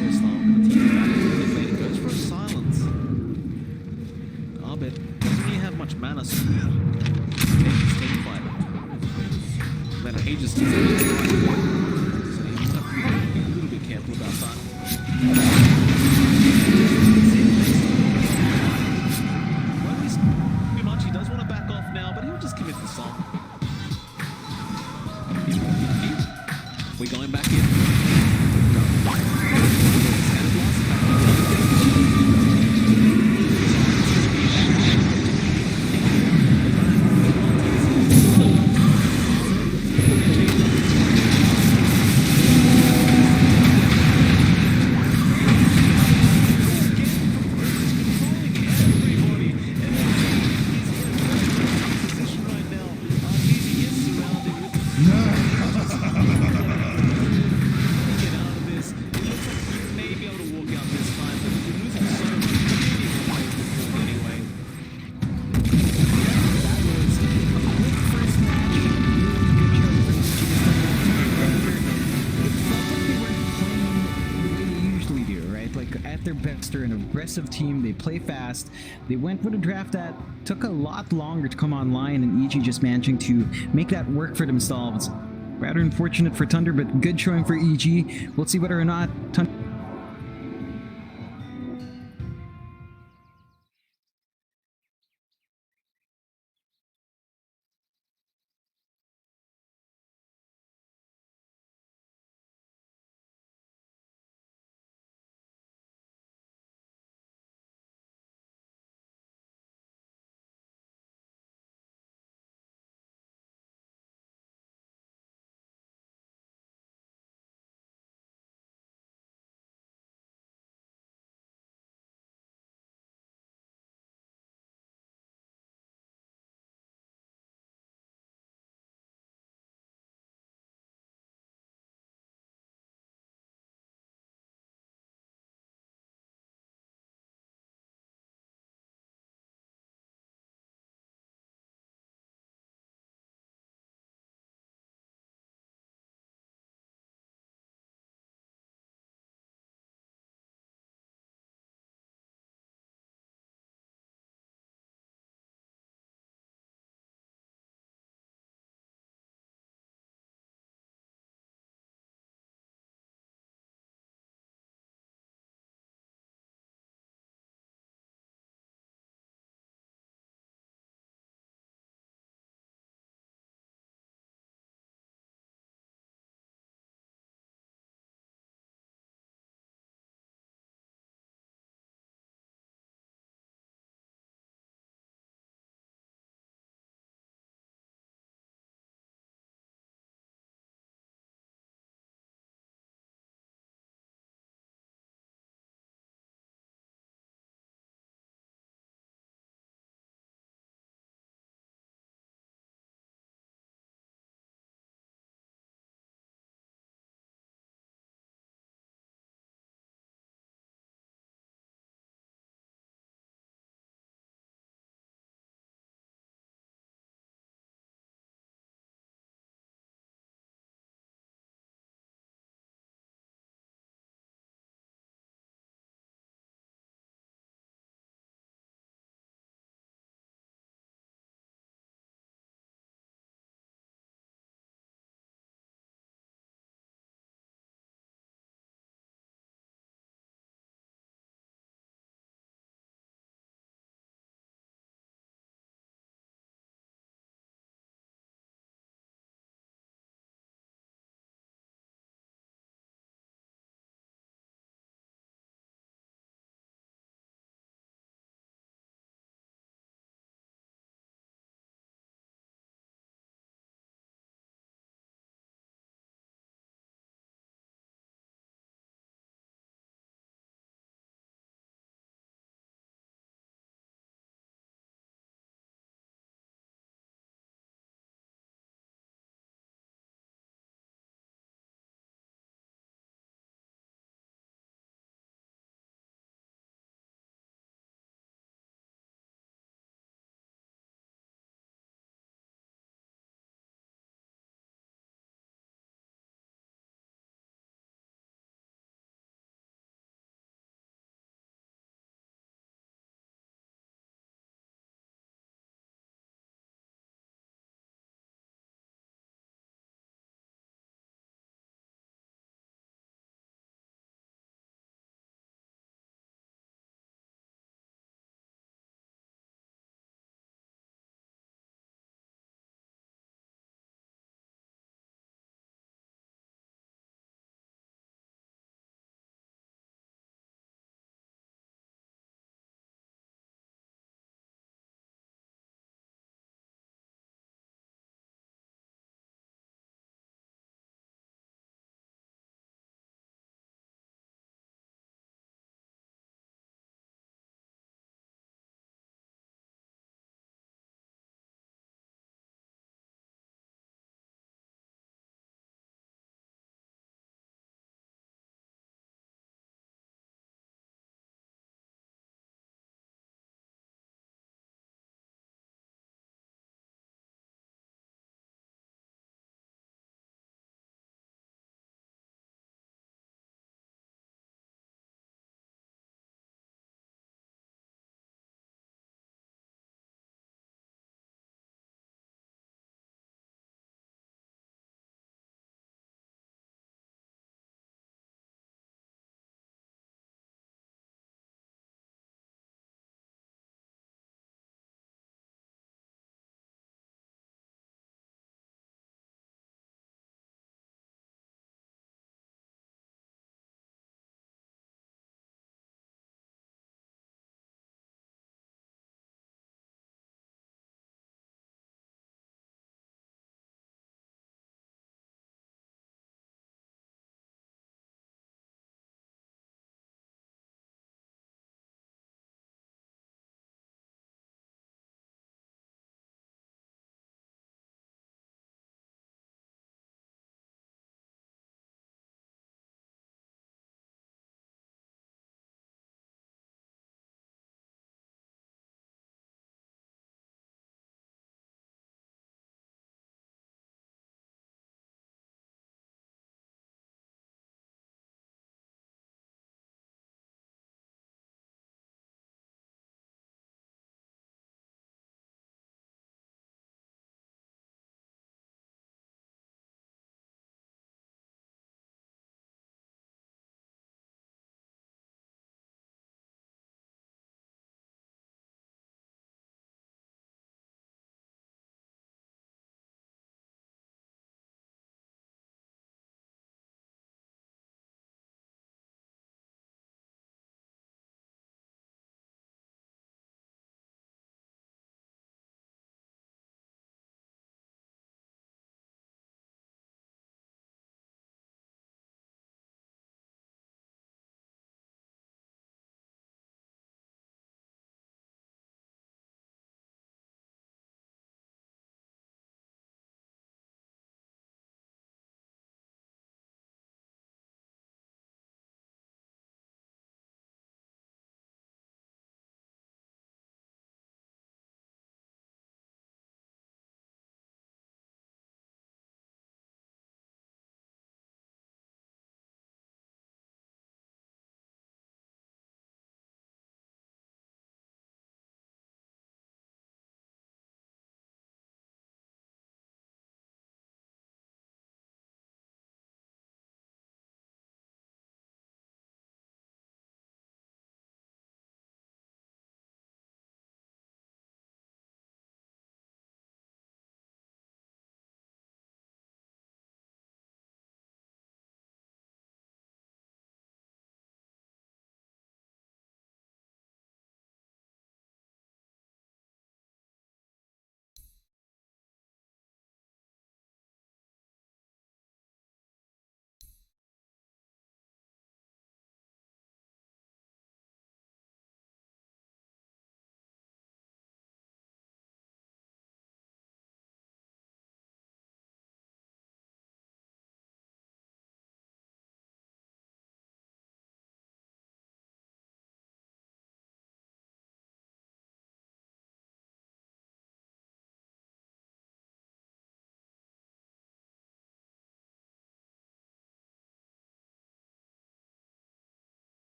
There's Star going to team back. He goes for a silence. Arbet doesn't really have much mana, so then Aegis gets it. So you just have to be a little bit careful about that. Well, he's too much. He does want to back off now, but he'll just commit the song. We're going back in. They're an aggressive team, they play fast, they went with a draft that took a lot longer to come online, and EG just managing to make that work for themselves. Rather unfortunate for Thunder, but good showing for EG. We'll see whether or not Thunder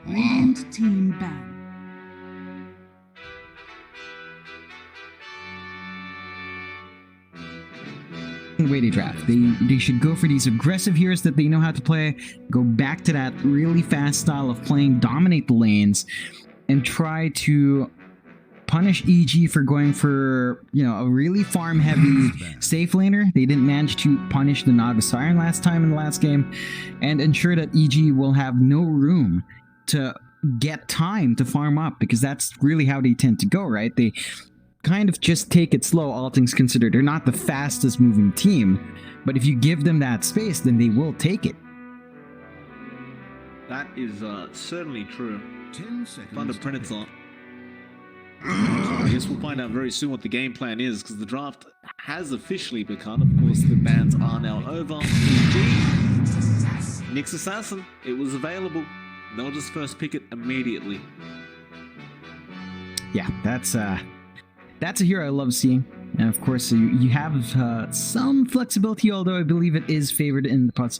Radiant team battle. Way to draft. They should go for these aggressive heroes that they know how to play, go back to that really fast style of playing, dominate the lanes, and try to punish EG for going for, a really farm-heavy safe laner. They didn't manage to punish the Naga Siren last time in the last game, and ensure that EG will have no room to get time to farm up, because that's really how they tend to go, right? They kind of just take it slow, all things considered. They're not the fastest moving team, but if you give them that space, then they will take it. That is certainly true. 10 seconds. Thunder to Predator. I guess we'll find out very soon what the game plan is, because the draft has officially begun. Of course, the bans are now over. EG, Nyx Assassin, it was available. They'll just first pick it immediately. Yeah, that's a hero I love seeing. And of course, you have some flexibility, although I believe it is favored in the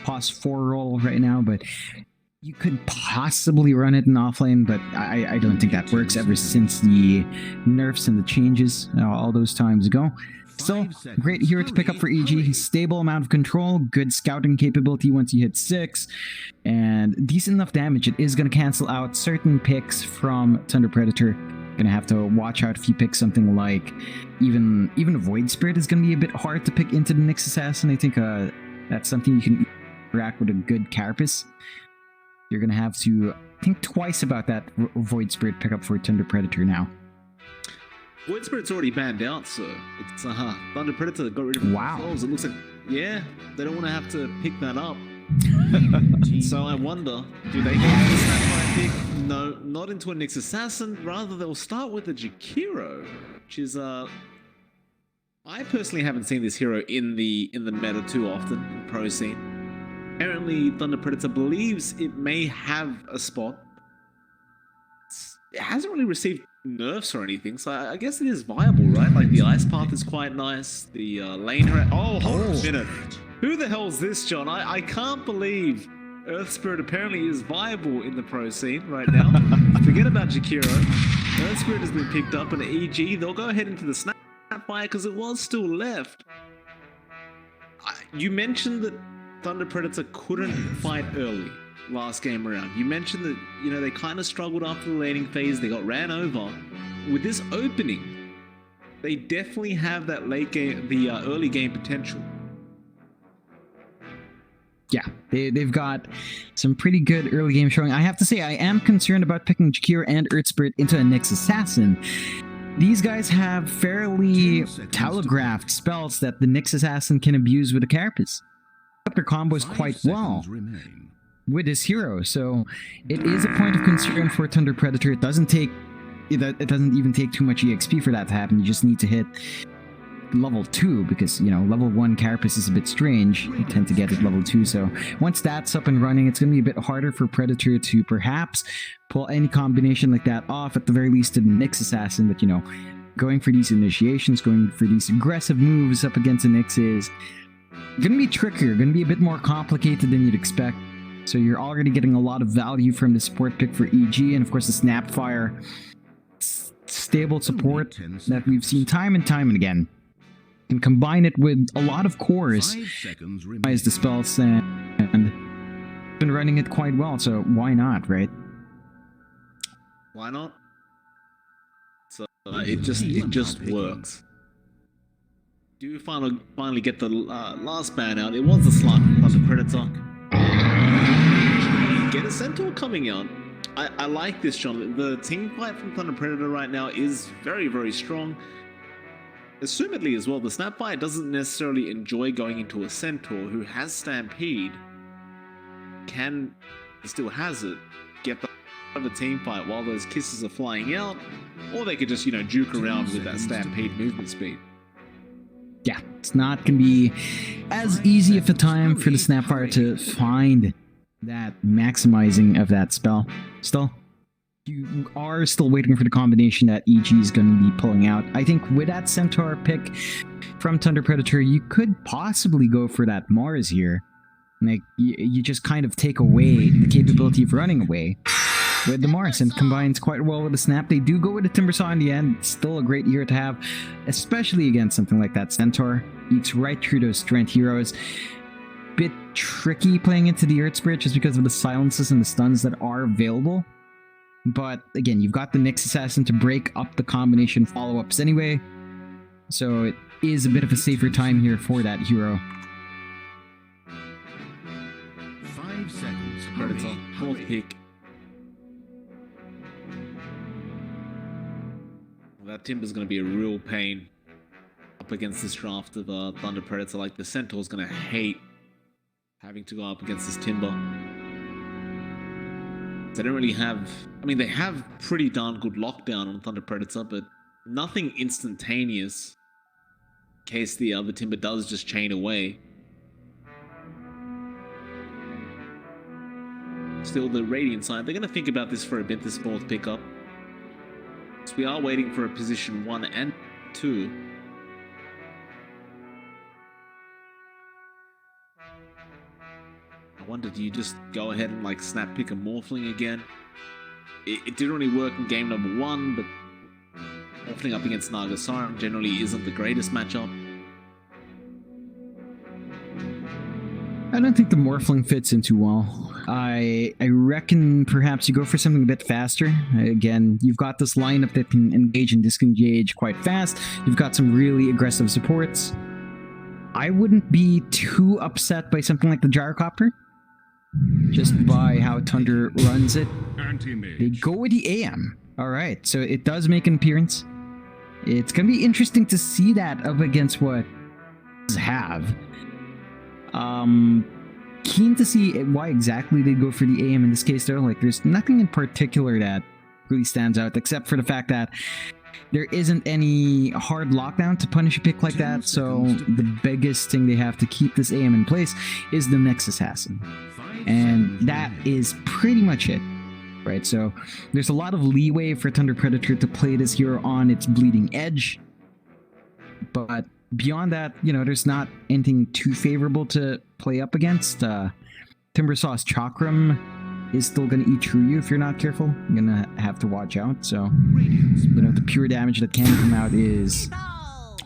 POS 4 role right now, but you could possibly run it in offlane, but I don't think that works ever since the nerfs and the changes all those times ago. Still, great hero to pick up for EG. Stable amount of control, good scouting capability once you hit 6, and decent enough damage. It is going to cancel out certain picks from Thunder Predator. Gonna have to watch out if you pick something like even a Void Spirit is gonna be a bit hard to pick into the Nyx Assassin. I think that's something you can interact with a good Carapace. You're gonna have to think twice about that Void Spirit pickup for Thunder Predator now. Void Spirit's already banned out, so it's Thunder Predator got rid of it themselves. It looks like, yeah, they don't want to have to pick that up. So I wonder, do they go for the Snapfire pick? No, not into a Nyx Assassin. Rather, they'll start with a Jakiro, which is I personally haven't seen this hero in the meta too often in pro scene. Apparently, Thunder Predator believes it may have a spot. It hasn't really received nerfs or anything, so I guess it is viable, right? Like the Ice Path is quite nice. The lane. Oh, hold on a minute. Who the hell is this, John? I can't believe Earth Spirit apparently is viable in the pro scene right now. Forget about Jakiro. Earth Spirit has been picked up, and EG, they'll go ahead into the Snapfire because it was still left. You mentioned that Thunder Predator couldn't fight early last game around. You mentioned that, they kind of struggled after the laning phase. They got ran over. With this opening, they definitely have that late game, the early game potential. Yeah, they've got some pretty good early game showing. I have to say, I am concerned about picking Jakiro and Earth Spirit into a Nyx Assassin. These guys have fairly telegraphed spells that the Nyx Assassin can abuse with a Carapace. Their combos quite well with this hero, so it is a point of concern for Thunder Predator. It doesn't even take too much EXP for that to happen. You just need to hit level 2, because level 1 Carapace is a bit strange. You tend to get it level 2, so once that's up and running, it's going to be a bit harder for Predator to perhaps pull any combination like that off, at the very least to the Nyx Assassin. But going for these initiations, going for these aggressive moves up against the Nyx is going to be trickier, going to be a bit more complicated than you'd expect. So you're already getting a lot of value from the support pick for EG, and of course the Snapfire, stable support that we've seen time and time and again. And combine it with a lot of cores as the spells, and been running it quite well, so why not, right? Why not? So it just works. Do you finally get the last ban out? It was the slot from Thunder Predator. Get a Centaur coming out. I like this, John. The team fight from Thunder Predator right now is very, very strong. assumedly as well, the Snapfire doesn't necessarily enjoy going into a Centaur who has Stampede, can, still has it, get the of a team fight while those kisses are flying out, or they could just, juke around with that Stampede movement speed. Yeah, it's not going to be as easy of a time for the Snapfire to find that maximizing of that spell. Still, you are still waiting for the combination that EG is going to be pulling out. I think with that Centaur pick from Thunder Predator, you could possibly go for that Mars here. Like, you just kind of take away the capability of running away with the Mars, and combines quite well with the Snap. They do go with the Timbersaw in the end. It's still a great hero to have, especially against something like that Centaur. Eats right through those strength heroes. Bit tricky playing into the Earth Spirit just because of the silences and the stuns that are available. But again, you've got the Nyx Assassin to break up the combination follow-ups anyway. So it is a bit of a safer time here for that hero. 5 seconds. Predator, Hurry, fourth hurry. pick. That Timber's going to be a real pain up against this draft of Thunder Predator. Like, the Centaur's going to hate having to go up against this Timber. They don't really have... I mean, they have pretty darn good lockdown on Thunder Predator, but nothing instantaneous in case the other Timber does just chain away. Still, the Radiant side, they're going to think about this for a bit, this fourth pickup. So we are waiting for a position 1 and 2. I wonder, do you just go ahead and like snap pick a Morphling again? It didn't really work in game number 1, but Morphling up against Naga Siren generally isn't the greatest matchup. I don't think the Morphling fits in too well. I reckon perhaps you go for something a bit faster. Again, you've got this lineup that can engage and disengage quite fast. You've got some really aggressive supports. I wouldn't be too upset by something like the Gyrocopter, just by how Thunder runs it. They go with the AM. Alright, so it does make an appearance. It's going to be interesting to see that up against what have. Keen to see why exactly they go for the AM in this case though. Like, there's nothing in particular that really stands out except for the fact that there isn't any hard lockdown to punish a pick like that, so the biggest thing they have to keep this AM in place is the Nyx Assassin. And that is pretty much it, right? So there's a lot of leeway for Thunder Predator to play this hero on its bleeding edge, but beyond that, there's not anything too favorable to play up against. Timbersaw's Chakram is still going to eat through you if you're not careful. You're going to have to watch out. So, the pure damage that can come out is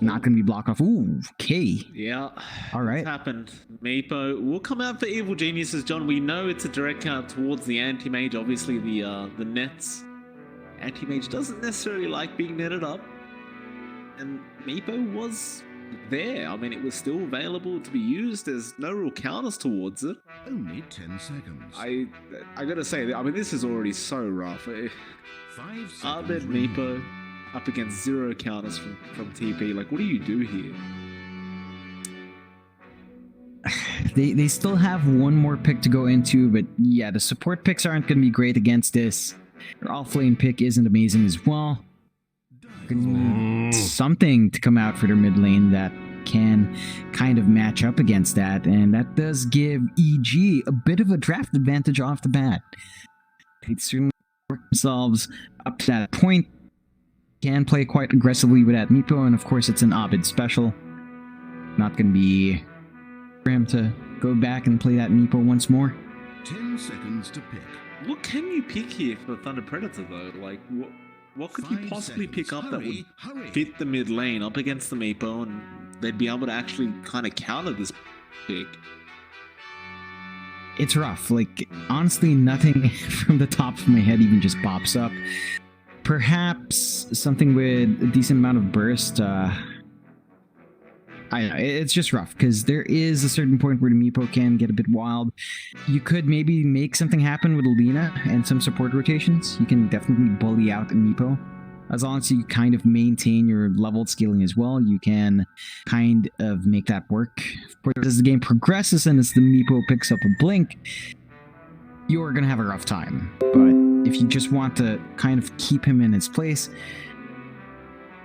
not going to be blocked off. Ooh, okay. Yeah. All right. It's happened. Meepo will come out for Evil Geniuses, John. We know it's a direct count towards the Anti-Mage. Obviously, the nets. Anti-Mage doesn't necessarily like being netted up. And Meepo was there. I mean, it was still available to be used. There's no real counters towards it. Only 10 seconds. I gotta say, I mean, this is already so rough. 5 seconds. Abed Meepo up against 0 counters from TP. Like, what do you do here? They still have one more pick to go into, but yeah, the support picks aren't going to be great against this. Their off-lane pick isn't amazing as well. Gonna need something to come out for their mid lane that can kind of match up against that, and that does give EG a bit of a draft advantage off the bat. They certainly work themselves up to that point. Can play quite aggressively with that Meepo, and of course it's an Abed special. Not going to be for him to go back and play that Meepo once more. 10 seconds to pick. What can you pick here for Thunder Predator though? Like, what could you 5 possibly seconds. pick up that would Hurry. fit the mid lane up against the Meepo, and they'd be able to actually kind of counter this pick? It's rough. Like, honestly, nothing from the top of my head even just pops up. Perhaps something with a decent amount of burst. I know, it's just rough, because there is a certain point where the Meepo can get a bit wild. You could maybe make something happen with Alina and some support rotations. You can definitely bully out the Meepo. As long as you kind of maintain your leveled scaling as well, you can kind of make that work. Of course, as the game progresses and as the Meepo picks up a blink, you're going to have a rough time. But if you just want to kind of keep him in his place,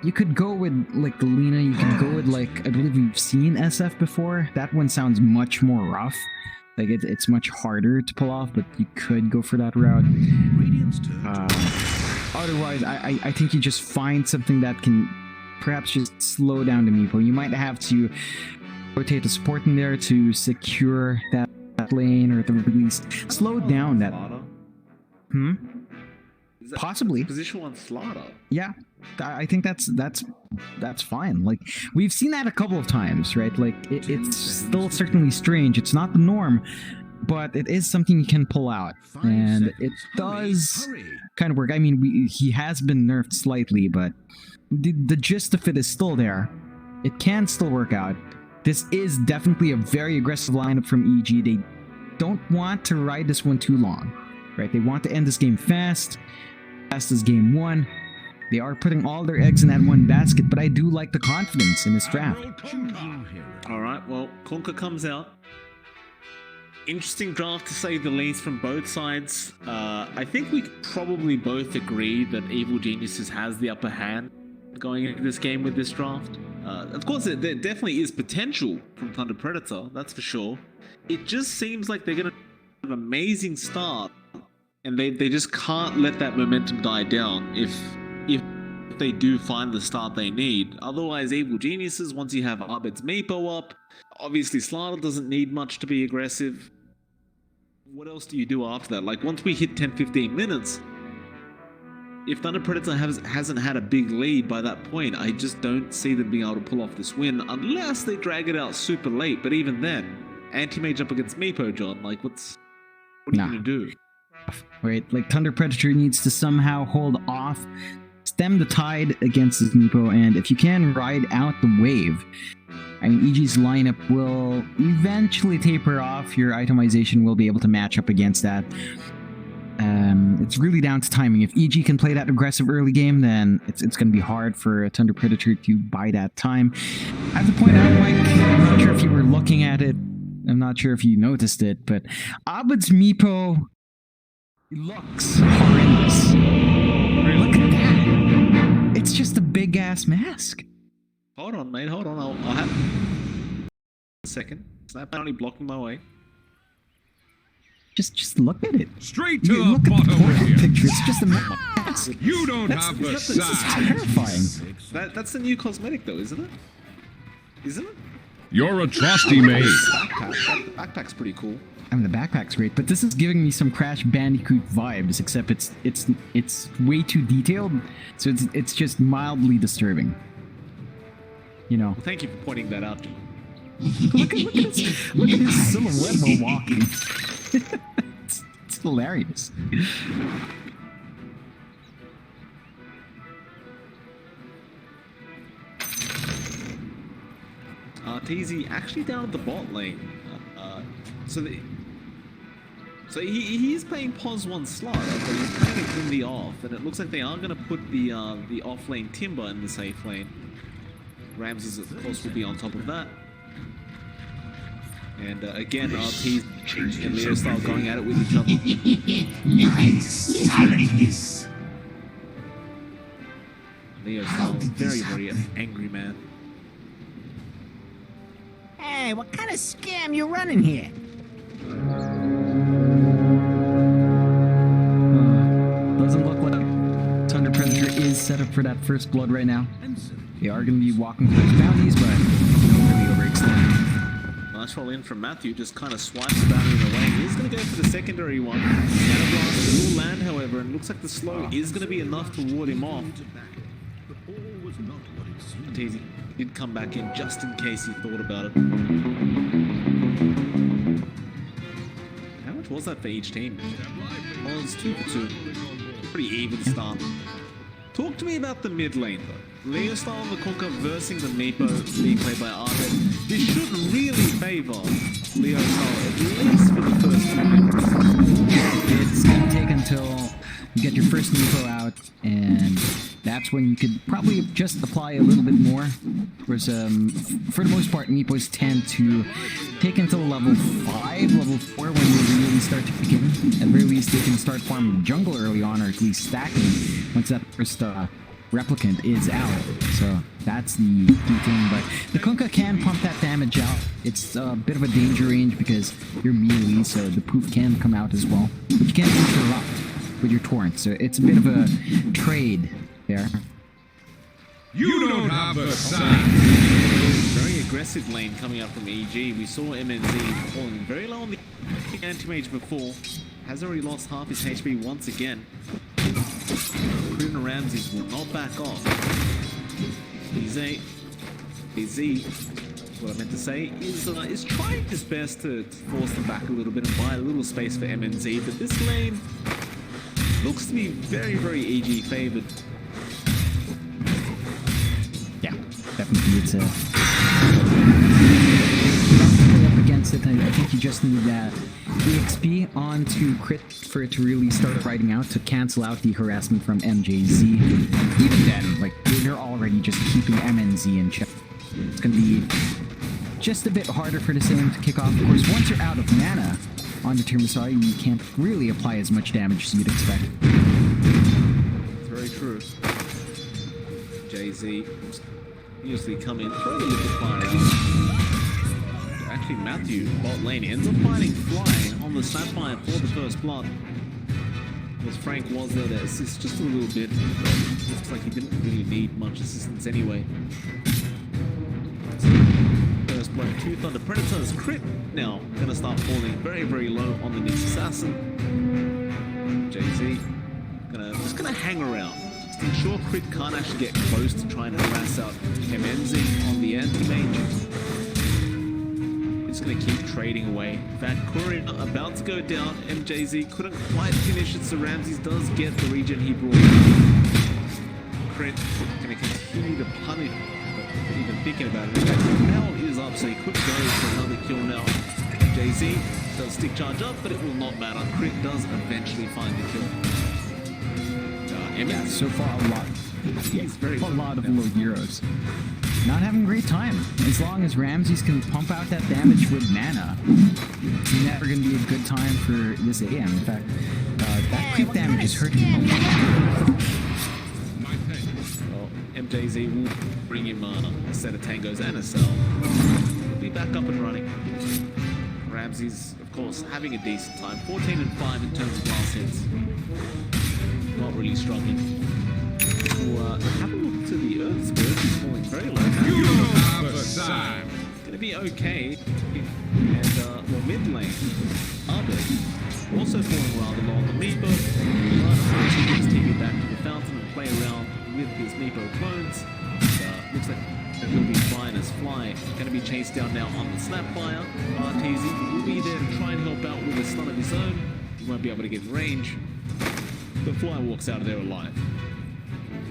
you could go with like the Lena, you could go with like, I believe we've seen SF before. That one sounds much more rough. Like it's much harder to pull off, but you could go for that route. Radiant's turn to Otherwise, I think you just find something that can perhaps just slow down the Meepo. You might have to rotate the support in there to secure that lane, or at the least slow down that. Is that Possibly. Position 1 slaughter. Yeah, I think that's fine. Like we've seen that a couple of times, right? Like it's still certainly strange. It's not the norm, but it is something you can pull out, 5 and seconds. it does Hurry. kind of work. I mean, he has been nerfed slightly, but the gist of it is still there. It can still work out. This is definitely a very aggressive lineup from EG. They don't want to ride this one too long, right? They want to end this game fast as game 1. They are putting all their eggs in that one basket, but I do like the confidence in this draft. Alright, well, Conker comes out. Interesting draft to say the least from both sides. I think we could probably both agree that Evil Geniuses has the upper hand going into this game with this draft. Of course, there definitely is potential from Thunder Predator, that's for sure. It just seems like they're going to have an amazing start, and they just can't let that momentum die down if they do find the start they need. Otherwise, Evil Geniuses, once you have Abed's Meepo up, obviously Slaughter doesn't need much to be aggressive. What else do you do after that? Like, once we hit 10-15 minutes, if Thunder Predator hasn't had a big lead by that point, I just don't see them being able to pull off this win unless they drag it out super late. But even then, anti-mage up against Meepo, John, like what are you gonna do? Right, like Thunder Predator needs to somehow hold off, stem the tide against this Meepo, and if you can ride out the wave, I mean, EG's lineup will eventually taper off. Your itemization will be able to match up against that. It's really down to timing. If EG can play that aggressive early game, then it's going to be hard for Thunder Predator to buy that time. I have to point out, Mike, I'm not sure if you were looking at it, I'm not sure if you noticed it, but Abed's Meepo looks horrendous. Look at that. It's just a big ass mask. Hold on, mate. Hold on. I'll have a second. Snap apparently blocking my way. Just look at it. Straight to You the look at the bottom portrait here. picture. It's just a mask. You don't have the This is size. terrifying. That's the new cosmetic, though, isn't it? Isn't it? You're a trusty maid. Backpack. The backpack's pretty cool. I mean, the backpack's great, but this is giving me some Crash Bandicoot vibes. Except it's way too detailed, so it's just mildly disturbing. You know. Well, thank you for pointing that out. Look at his silhouette while walking. it's hilarious. TZ actually down at the bot lane. So he's playing pos 1 slot, but he's playing it in the off, and it looks like they are going to put the off lane Timber in the safe lane. Ramses, of course, will be on top of that. And again, TZ and Leo style going at it with each other. Leo style, very, very angry man. Hey, what kind of scam you running here? Doesn't look like Thunder Predator is set up for that first blood right now. They are going to be walking through the bounties, but don't really overextend. Nice roll in from Matthew, just kind of swipes the bounty away. He's going to go for the secondary one. Blast will land, however, and looks like the slow is going to be enough to ward him off. Teasy did come back in just in case he thought about it. How much was that for each team? Well, it's 2 for 2. Pretty even start. Talk to me about the mid lane though. Leo style on the Conker versing the Meepo being played by Arbed. This should really favor Leo style, at least for the first 2 minutes. It's going to take until you get your first Meepo out and that's when you could probably just apply a little bit more. Whereas, for the most part, Meepos tend to take until level 5, level 4 when they really start to kick in. At the very least, they can start farming jungle early on, or at least stacking once that first replicant is out. So that's the key thing. But the Kunkka can pump that damage out. It's a bit of a danger range because you're melee, so the poof can come out as well. But you can't interrupt with your torrent, so it's a bit of a trade there. You don't have a sign. Very aggressive lane coming up from EG. We saw MNZ falling very low on the anti-mage before. Has already lost half his HP once again. Prudent Ramses will not back off. BZ, what I meant to say, is trying his best to force them back a little bit and buy a little space for MNZ, but this lane looks to be very, very EG favored. Yeah, definitely it's up against it. I think you just need that EXP onto crit for it to really start riding out, to cancel out the harassment from MJZ. Even then, like, they're already just keeping MNZ in check. It's gonna be just a bit harder for the same to kick off. Of course, once you're out of mana on the Tiramisari, you can't really apply as much damage as you'd expect. It's very true. JZ usually come in, throw the little fire out. Actually, Matthew, bot lane, ends up finding Fly on the Sapphire for the first blood. Because Frank was there to assist just a little bit. Looks like he didn't really need much assistance anyway. First blood, 2 Thunder Predators, crit now gonna start falling very, very low on the Nyx Assassin. JZ just gonna hang around. Just ensure crit can't actually get close to try and harass out MNZ on the anti-mage. It's gonna keep trading away. In fact, Courier about to go down. MJZ couldn't quite finish it, so Ramses does get the regen he brought. Crit gonna continue to punish. Even thinking about it. In fact, Mel is up, so he could go for another kill now. JZ does stick charge up, but it will not matter. Crit does eventually find the kill. Yeah, so far a lot. Yeah, very a lot of low heroes. Not having a great time. As long as Ramses can pump out that damage with mana, it's never going to be a good time for this AM. In fact, that creep damage is hurting him a lot. Well, MJZ will bring him a set of tangos and a cell. He'll be back up and running. Ramses, of course, having a decent time. 14 and 5 in terms of last hits. Not really struggling. We'll have a look to the Earth Spirit. He's falling very low now. You don't have a sign. It's going to be okay. And, well, mid lane, Arbit, also falling rather low on the Meepo. But he gets taken back to the fountain and play around with his Meepo clones. And, looks like he'll be fine as Fly. Going to be chased down now on the Snapfire. Arteezy will be there to try and help out with a stun of his own. He won't be able to get in range. But Fly walks out of there alive.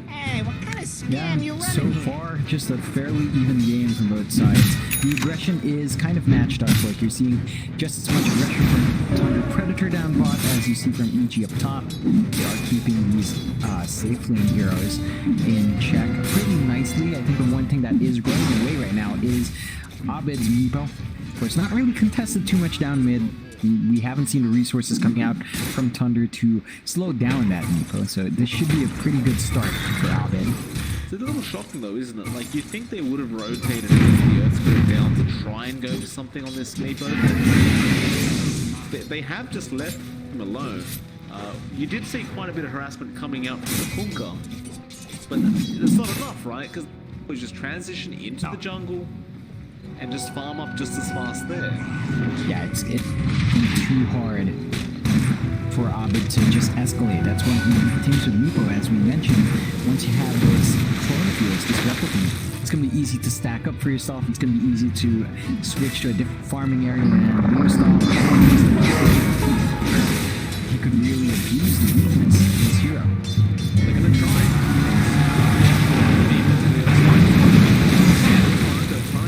Hey, what kind of scam Yeah, you running so here? far, just a fairly even game from both sides. The aggression is kind of matched up. Like, you're seeing just as much aggression from Thunder Predator down bot as you see from EG up top. They are keeping these safe lane heroes in check pretty nicely. I think the one thing that is growing away right now is Abed's Meepo. Of course, not really contested too much down mid. We haven't seen the resources coming out from Thunder to slow down that Meepo, so this should be a pretty good start for Abed. It's a little shocking though, isn't it? Like, you'd think they would have rotated the Earth Spirit down to try and go for something on this Meepo. They have just left him alone. You did see quite a bit of harassment coming out from the Kunkka, but it's not enough, right? Because we just transition into the jungle and just farm up just as fast there. Yeah, it's too hard for Abed to just escalate. That's one of the things with Meepo, as we mentioned. Once you have those clone fields, this replicant, it's going to be easy to stack up for yourself. It's going to be easy to switch to a different farming area and beam stall. He could really abuse the weakness of his hero. They're going to try.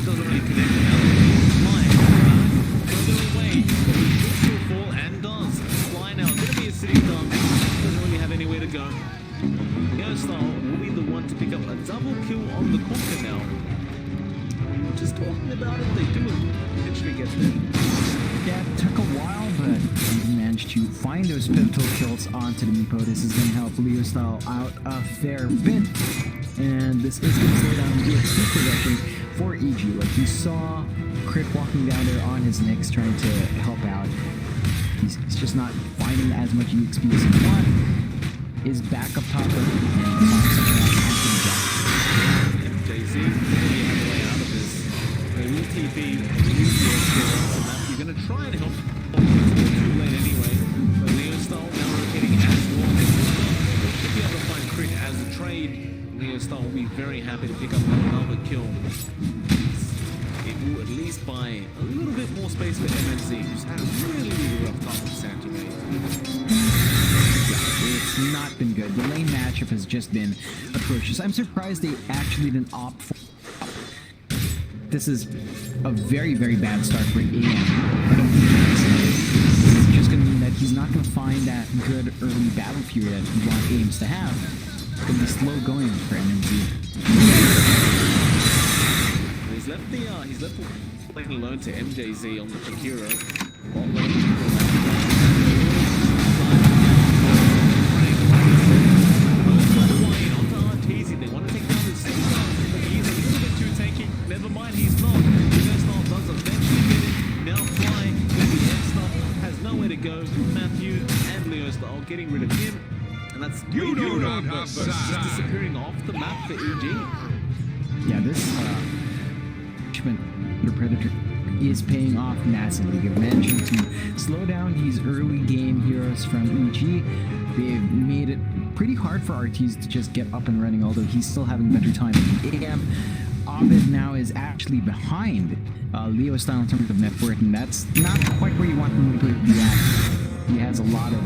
Doesn't really connect now. Fly. Further away. Still fall and does. Fly now. Going to be a city done. Doesn't really have anywhere to go. Ghost Style will be the talking about it, they do eventually get there. Yeah, it took a while, but he managed to find those pivotal kills onto the Meepo. This is going to help Leo Style out a fair bit. And this is going to slow down the XP progression for EG. Like you saw Crit walking down there on his Nyx trying to help out. He's just not finding as much EXP as he wants. Is back up top and MJZ really have a way out of this. They will TP, you're going to try and help. It's too late anyway. But Leo Style now rotating as well. They should be able to find Crit as a trade. Leo Style will be very happy to pick up another kill. It will at least buy a little bit more space for MNZ, who's had a really rough time with Santi, it's not been good. The lane matchup has just been atrocious. I'm surprised they actually didn't opt for. This is a very, very bad start for AM. I don't think it's just going to mean that he's not going to find that good early battle fury that he wants AIMs to have. It's going to be slow going for MNZ. He's left playing alone to MJZ on the Shakira. They want to take down this but he's a little bit too tanky. Never mind, he's not. Leo does eventually get it. Now flying, but the X-Star has nowhere to go. Matthew and Leo Style getting rid of him. And that's You do not have the just sign. disappearing off the map for EG. Yeah, this the Predator is paying off massively. They've managed to slow down these early game heroes from EG. They've made it pretty hard for RTs to just get up and running, although he's still having better time than AM. Ovid now is actually behind Leo Style in terms of net worth, and that's not quite where you want him to be at. He has a lot of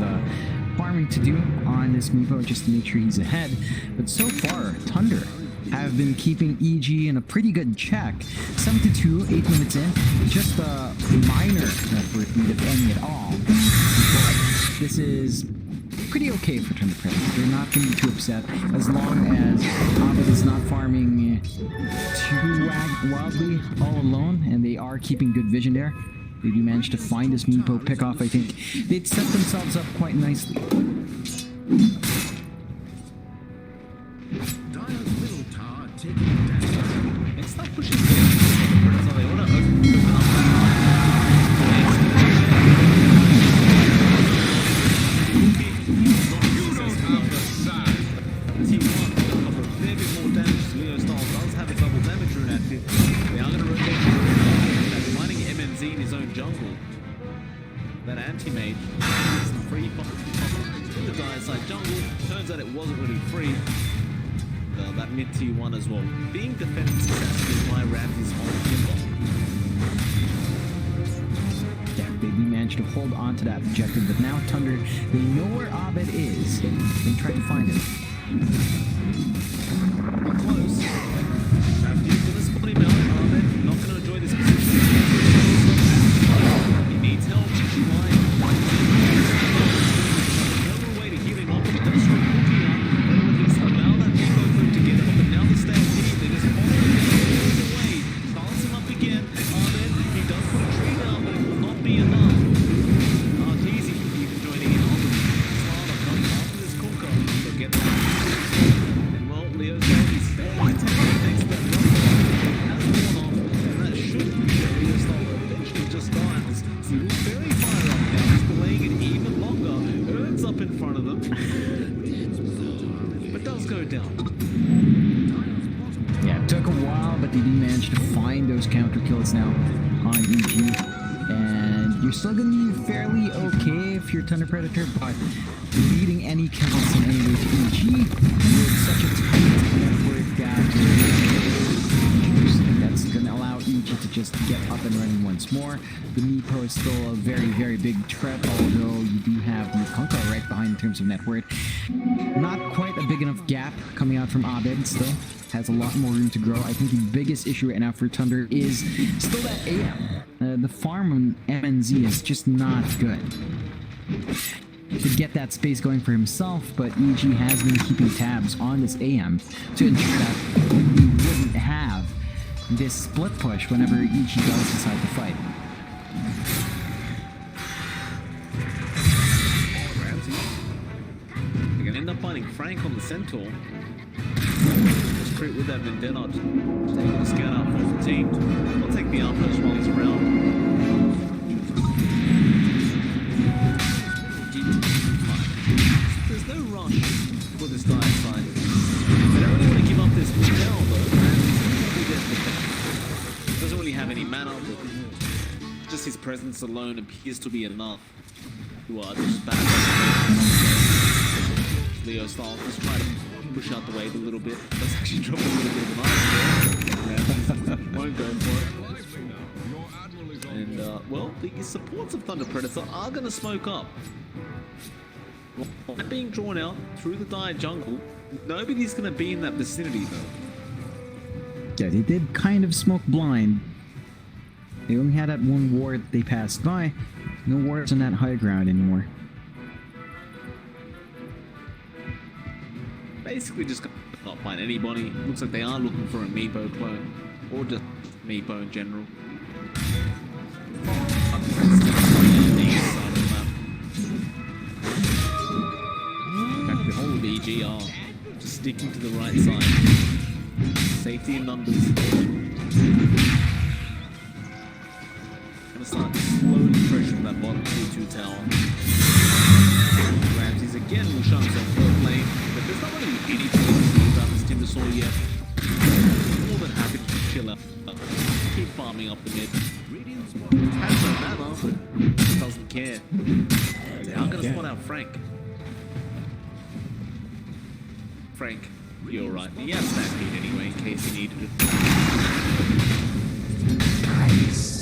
farming to do on this Meepo just to make sure he's ahead. But so far, Thunder have been keeping EG in a pretty good check. 7-2, 8 minutes in. Just a minor net worth lead, if any at all. But this is pretty okay for Thunder Predator. They're not going to be too upset as long as Ovid is not farming too wildly all alone, and they are keeping good vision there. They do manage to find this Meepo pick off. I think they'd set themselves up quite nicely. Dire's middle tower taking down. It's not pushing in. So they want to open jungle. That anti-mage is free from the dire side jungle. Turns out it wasn't really free. That mid tier one as well. Being defended successfully by Ramsey's on Kimbo. Yeah, they managed to hold on to that objective, but now Thunder, they know where Abed is. They try to find him. We're close. Matthew's gonna spot him out. Abed not gonna enjoy this position. He needs help. Another way to heal him up, but it does strike quickly up. They will at least allow that Nico group to get up, but now the Stampede, they just follow him away. Calls him up again. Abed, he does put a tree down, but it will not be enough. Easy even joining in on the Slana coming after this Kuka. So get that. And well, Leo's going to stay next to that run. Has worn off, and that should Leo's style eventually just dies. So he will very fire up now. He's delaying it even longer. Earns up in front of them. But does go down. Yeah, it took a while, but they did manage to find those counter kills now on EG. And you're still going to be fairly okay if you're Thunder Predator, but leading any kills in any way to EG with such a tight network that's going to allow EG to just get up and running once more. The Meepo is still a very, very big threat, although you do have the Kunkka right behind in terms of net worth. Not quite a big enough gap coming out from Abed still. Has a lot more room to grow. I think the biggest issue right now for Thunder is still that AM. The farm on MNZ is just not good. To get that space going for himself, but EG has been keeping tabs on this AM to ensure that we wouldn't have this split push whenever EG does decide to fight. They're gonna end up finding Frank on the Centaur. Just crit with that Vendetta, just taking a scout out for the team. I'll take the outpost while he's around. There's no rush for this dire side. They don't really want to give up this now though, and doesn't really have any mana, but just his presence alone appears to be enough to just back Leo style, just try to push out the weight a little bit. Let's actually drop a little bit of an ice there. Won't go for it. And well, the supports of Thunder Predator are going to smoke up. Well, being drawn out through the dire jungle, nobody's going to be in that vicinity though. Yeah, they did kind of smoke blind. They only had that one ward they passed by. No wards on that high ground anymore. Basically just not find anybody. Looks like they are looking for a Meepo clone. Or just Meepo in general. In fact, the whole of EG are just sticking to the right side. Safety in numbers. Gonna start slowly pressuring that bottom 2-2 tower. Ramses again will shut himself third lane, but there's not really anything to do about this Timbersaw yet. More than happy to chill out. Keep farming up the mid. Has no mana, but doesn't care. They are gonna spot out Frank. Frank, you're right. He has Stampede anyway, in case he needed it. Nice.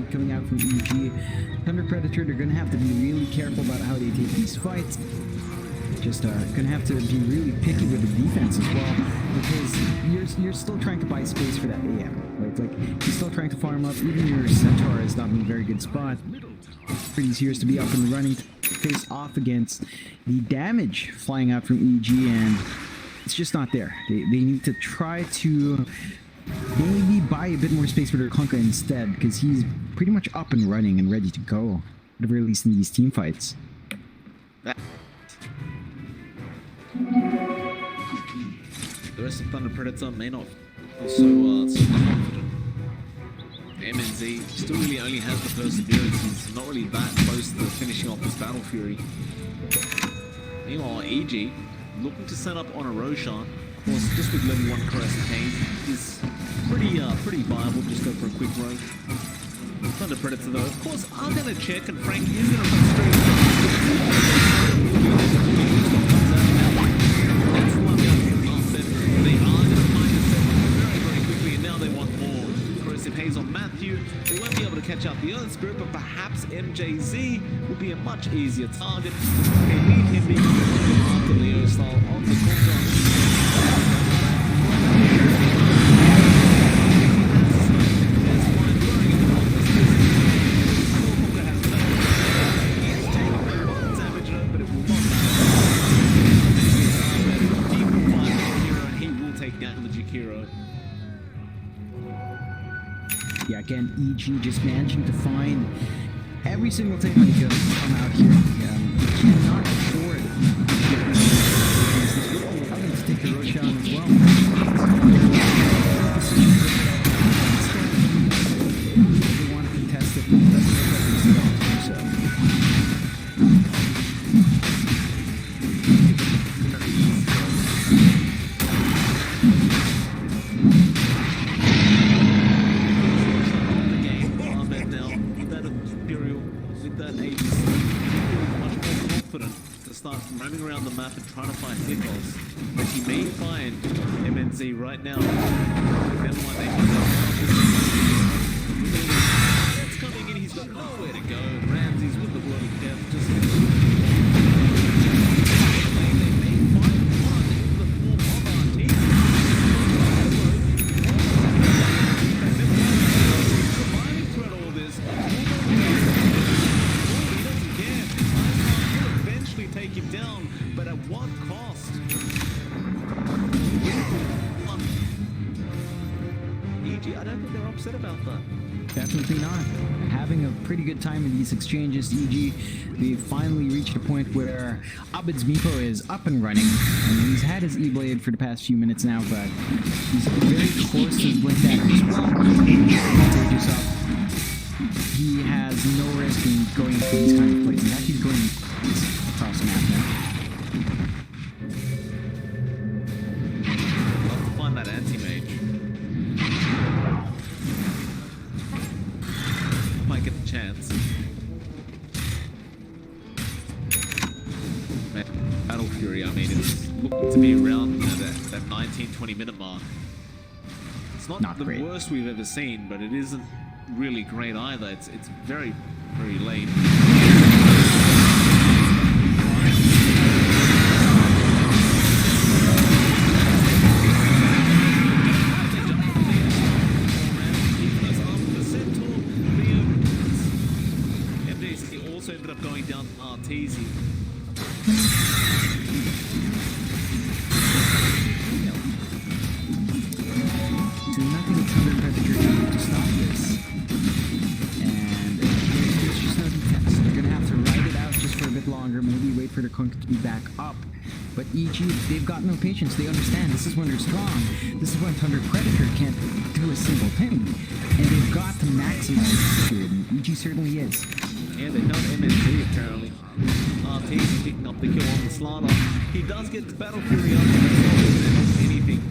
Coming out from EG. Thunder Predator, they're gonna have to be really careful about how they take these fights. Just gonna have to be really picky with the defense as well, because you're still trying to buy space for that AM. Like you're still trying to farm up. Even your Centaur is not in a very good spot for these heroes to be up and running to face off against the damage flying out from EG, and it's just not there. They need to try to maybe buy a bit more space for their Conka instead, because he's pretty much up and running and ready to go, at the very least in these team fights. The rest of Thunder Predator may not feel so confident. MNZ still really only has the perseverance. He's not really that close to finishing off this Battle Fury. Meanwhile, EG looking to set up on a Roshan. Of course, just with level 1 Caressa Cane is pretty viable. Just go for a quick roam. Thunder Predator though, of course, are going to check, and Frank is going to run straight. That's the one they are going to find the second very, very quickly, and now they want more. Corrosive Haze on Matthew. They won't be able to catch out the Earth Spirit, but perhaps MJZ will be a much easier target. They lead him being after Leo style on the corner. Yeah, again, EG just managing to find every single thing when he can come out here. Cannot afford having to take the Roshan as well. They want to contest it, so. roaming around the map and trying to find hippos. But he may find MNZ right now. Then one they can go. That's coming in, he's got nowhere to go. Ramsey's with the bloody death. Just they may find one in the form of our team. Surviving throughout all this. Take him down, but at what cost? EG, I don't think they're upset about that. Definitely not. Having a pretty good time in these exchanges. EG, they finally reached a point where Abed's Meepo is up and running. I mean, he's had his E-Blade for the past few minutes now, but he's very close to his Blink Dagger as well. Contagious up. He has no risk in going into these kind of plays. He's actually going across the map now. Love to find that anti-mage. Might get the chance. Man, Battle Fury, I mean, it's looking to be around that 19-20 minute mark. It's not the great. worst we've ever seen, but it isn't really great either. It's very, very late. Also ended up going down Arteezy. So nothing Thunder Predator can do to stop this. And there's just no defense. They're gonna have to ride it out just for a bit longer, maybe wait for their Kunk to be back up. But EG, they've got no patience. They understand this is when they're strong. This is when Thunder Predator can't do a single thing. And they've got to maximize this period, and EG certainly is. Yeah, they don't MNZ apparently. Arteezy picking up the kill on the slider. He does get the Battle Fury up, but that's not anything.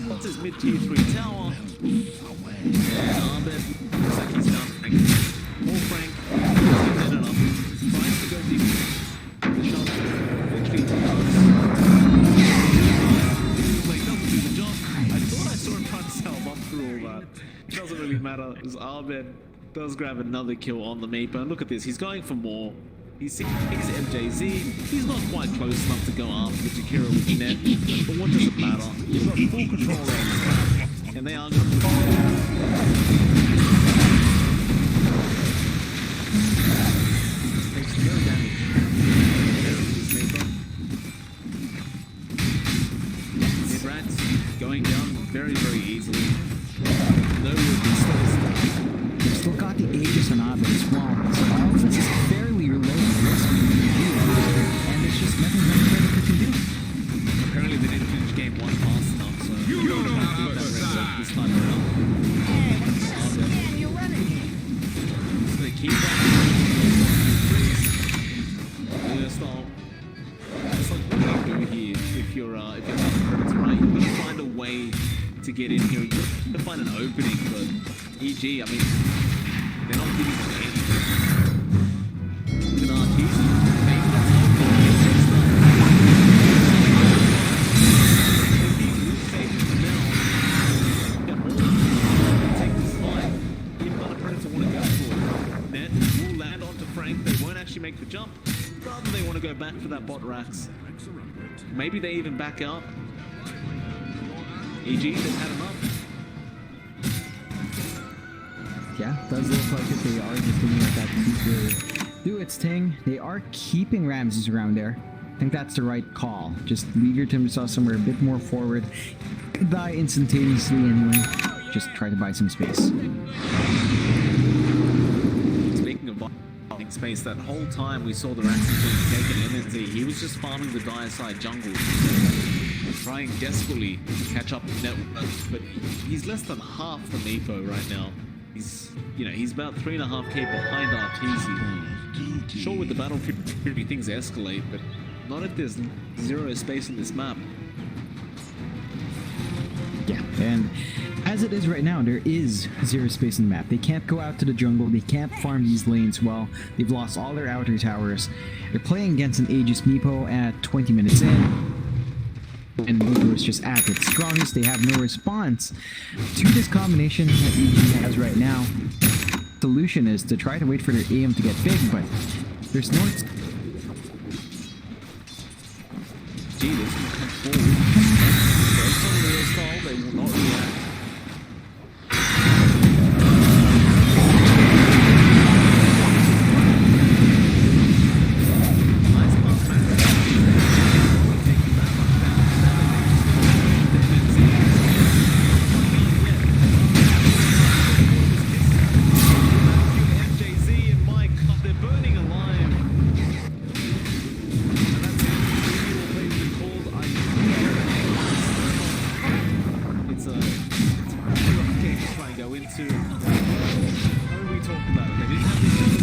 What's his mid-tier 3 tower? And Abed looks like he's done Frank. More Frank. He's dead enough. Tries to go deep. The shot eventually like, doesn't do the job. I thought I saw him trying to sell him up through all that. It doesn't really matter. It's Abed. Does grab another kill on the Meepo. Look at this, he's going for more. He's MJZ. He's not quite close enough to go after the Jakiro with net, but what does it matter? He's got full control over this map, and they are going to put takes no damage. There's Meepo. Hit rats going down very, very easily. No real distance. They've still got the Aegis on Abed as well, so all of this is fairly low risk, and there's just nothing Thunder Predator can do. Apparently they didn't finish game 1 fast enough, so You don't have a this side. time around. Hey, what kind of scam you running here? So they keep that. It's like what do you do here if you're not Predator, right? You've got to find a way to get in here. You've got to find an opening, but EG, I mean, they're not giving them anything. Look at Arteezy. Maybe that's not good. Take this fight. If Thunder Predator want to go for it, Net will land onto Frank. They won't actually make the jump. Rather, they want to go back for that bot racks. Maybe they even back out. EG, they've had enough. Yeah, does look like it. They are just doing that to do its thing. They are keeping Ramses around there. I think that's the right call. Just leave your Timbersaw somewhere a bit more forward. Die instantaneously anyway. Just try to buy some space. Speaking of buying space, that whole time we saw the Raxes being taken MNZ, he was just farming the dire side jungle. Trying desperately to catch up with network, but he's less than half the Meepo right now. He's about 3.5k behind Arteezy. Sure, with the Battle Fury things escalate, but not if there's zero space on this map. Yeah, and as as it is right now, there is zero space in the map. They can't go out to the jungle. They can't farm these lanes well. They've lost all their outer towers. They're playing against an Aegis Meepo at 20 minutes in. And BO2 is just at its strongest. They have no response to this combination that EG has right now. Solution is to try to wait for their AM to get big, but there's no... Gee, this will come forward. Based on their style, they will not react. Nice pass back. Taking that much MJZ and Mike, they're burning alive. It's a rough game to try and go into. How did we talk about it? They didn't have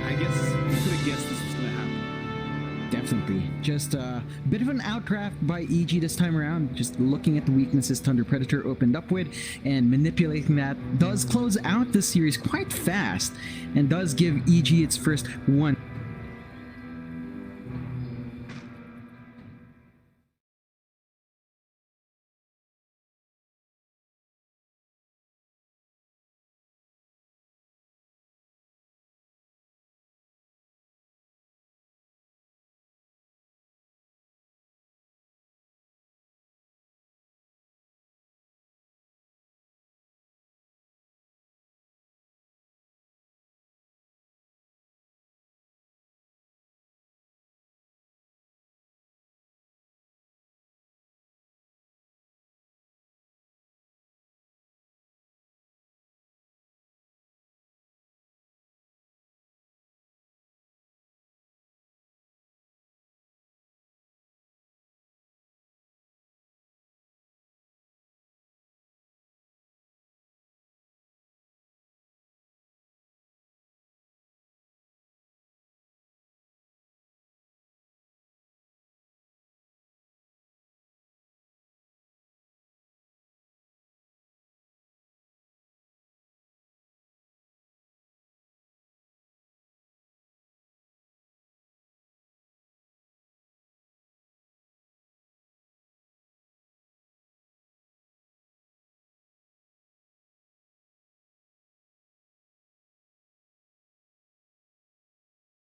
I guess we could have guessed this was going to happen. Definitely. Just a bit of an outdraft by EG this time around. Just looking at the weaknesses Thunder Predator opened up with and manipulating that does close out this series quite fast and does give EG its first one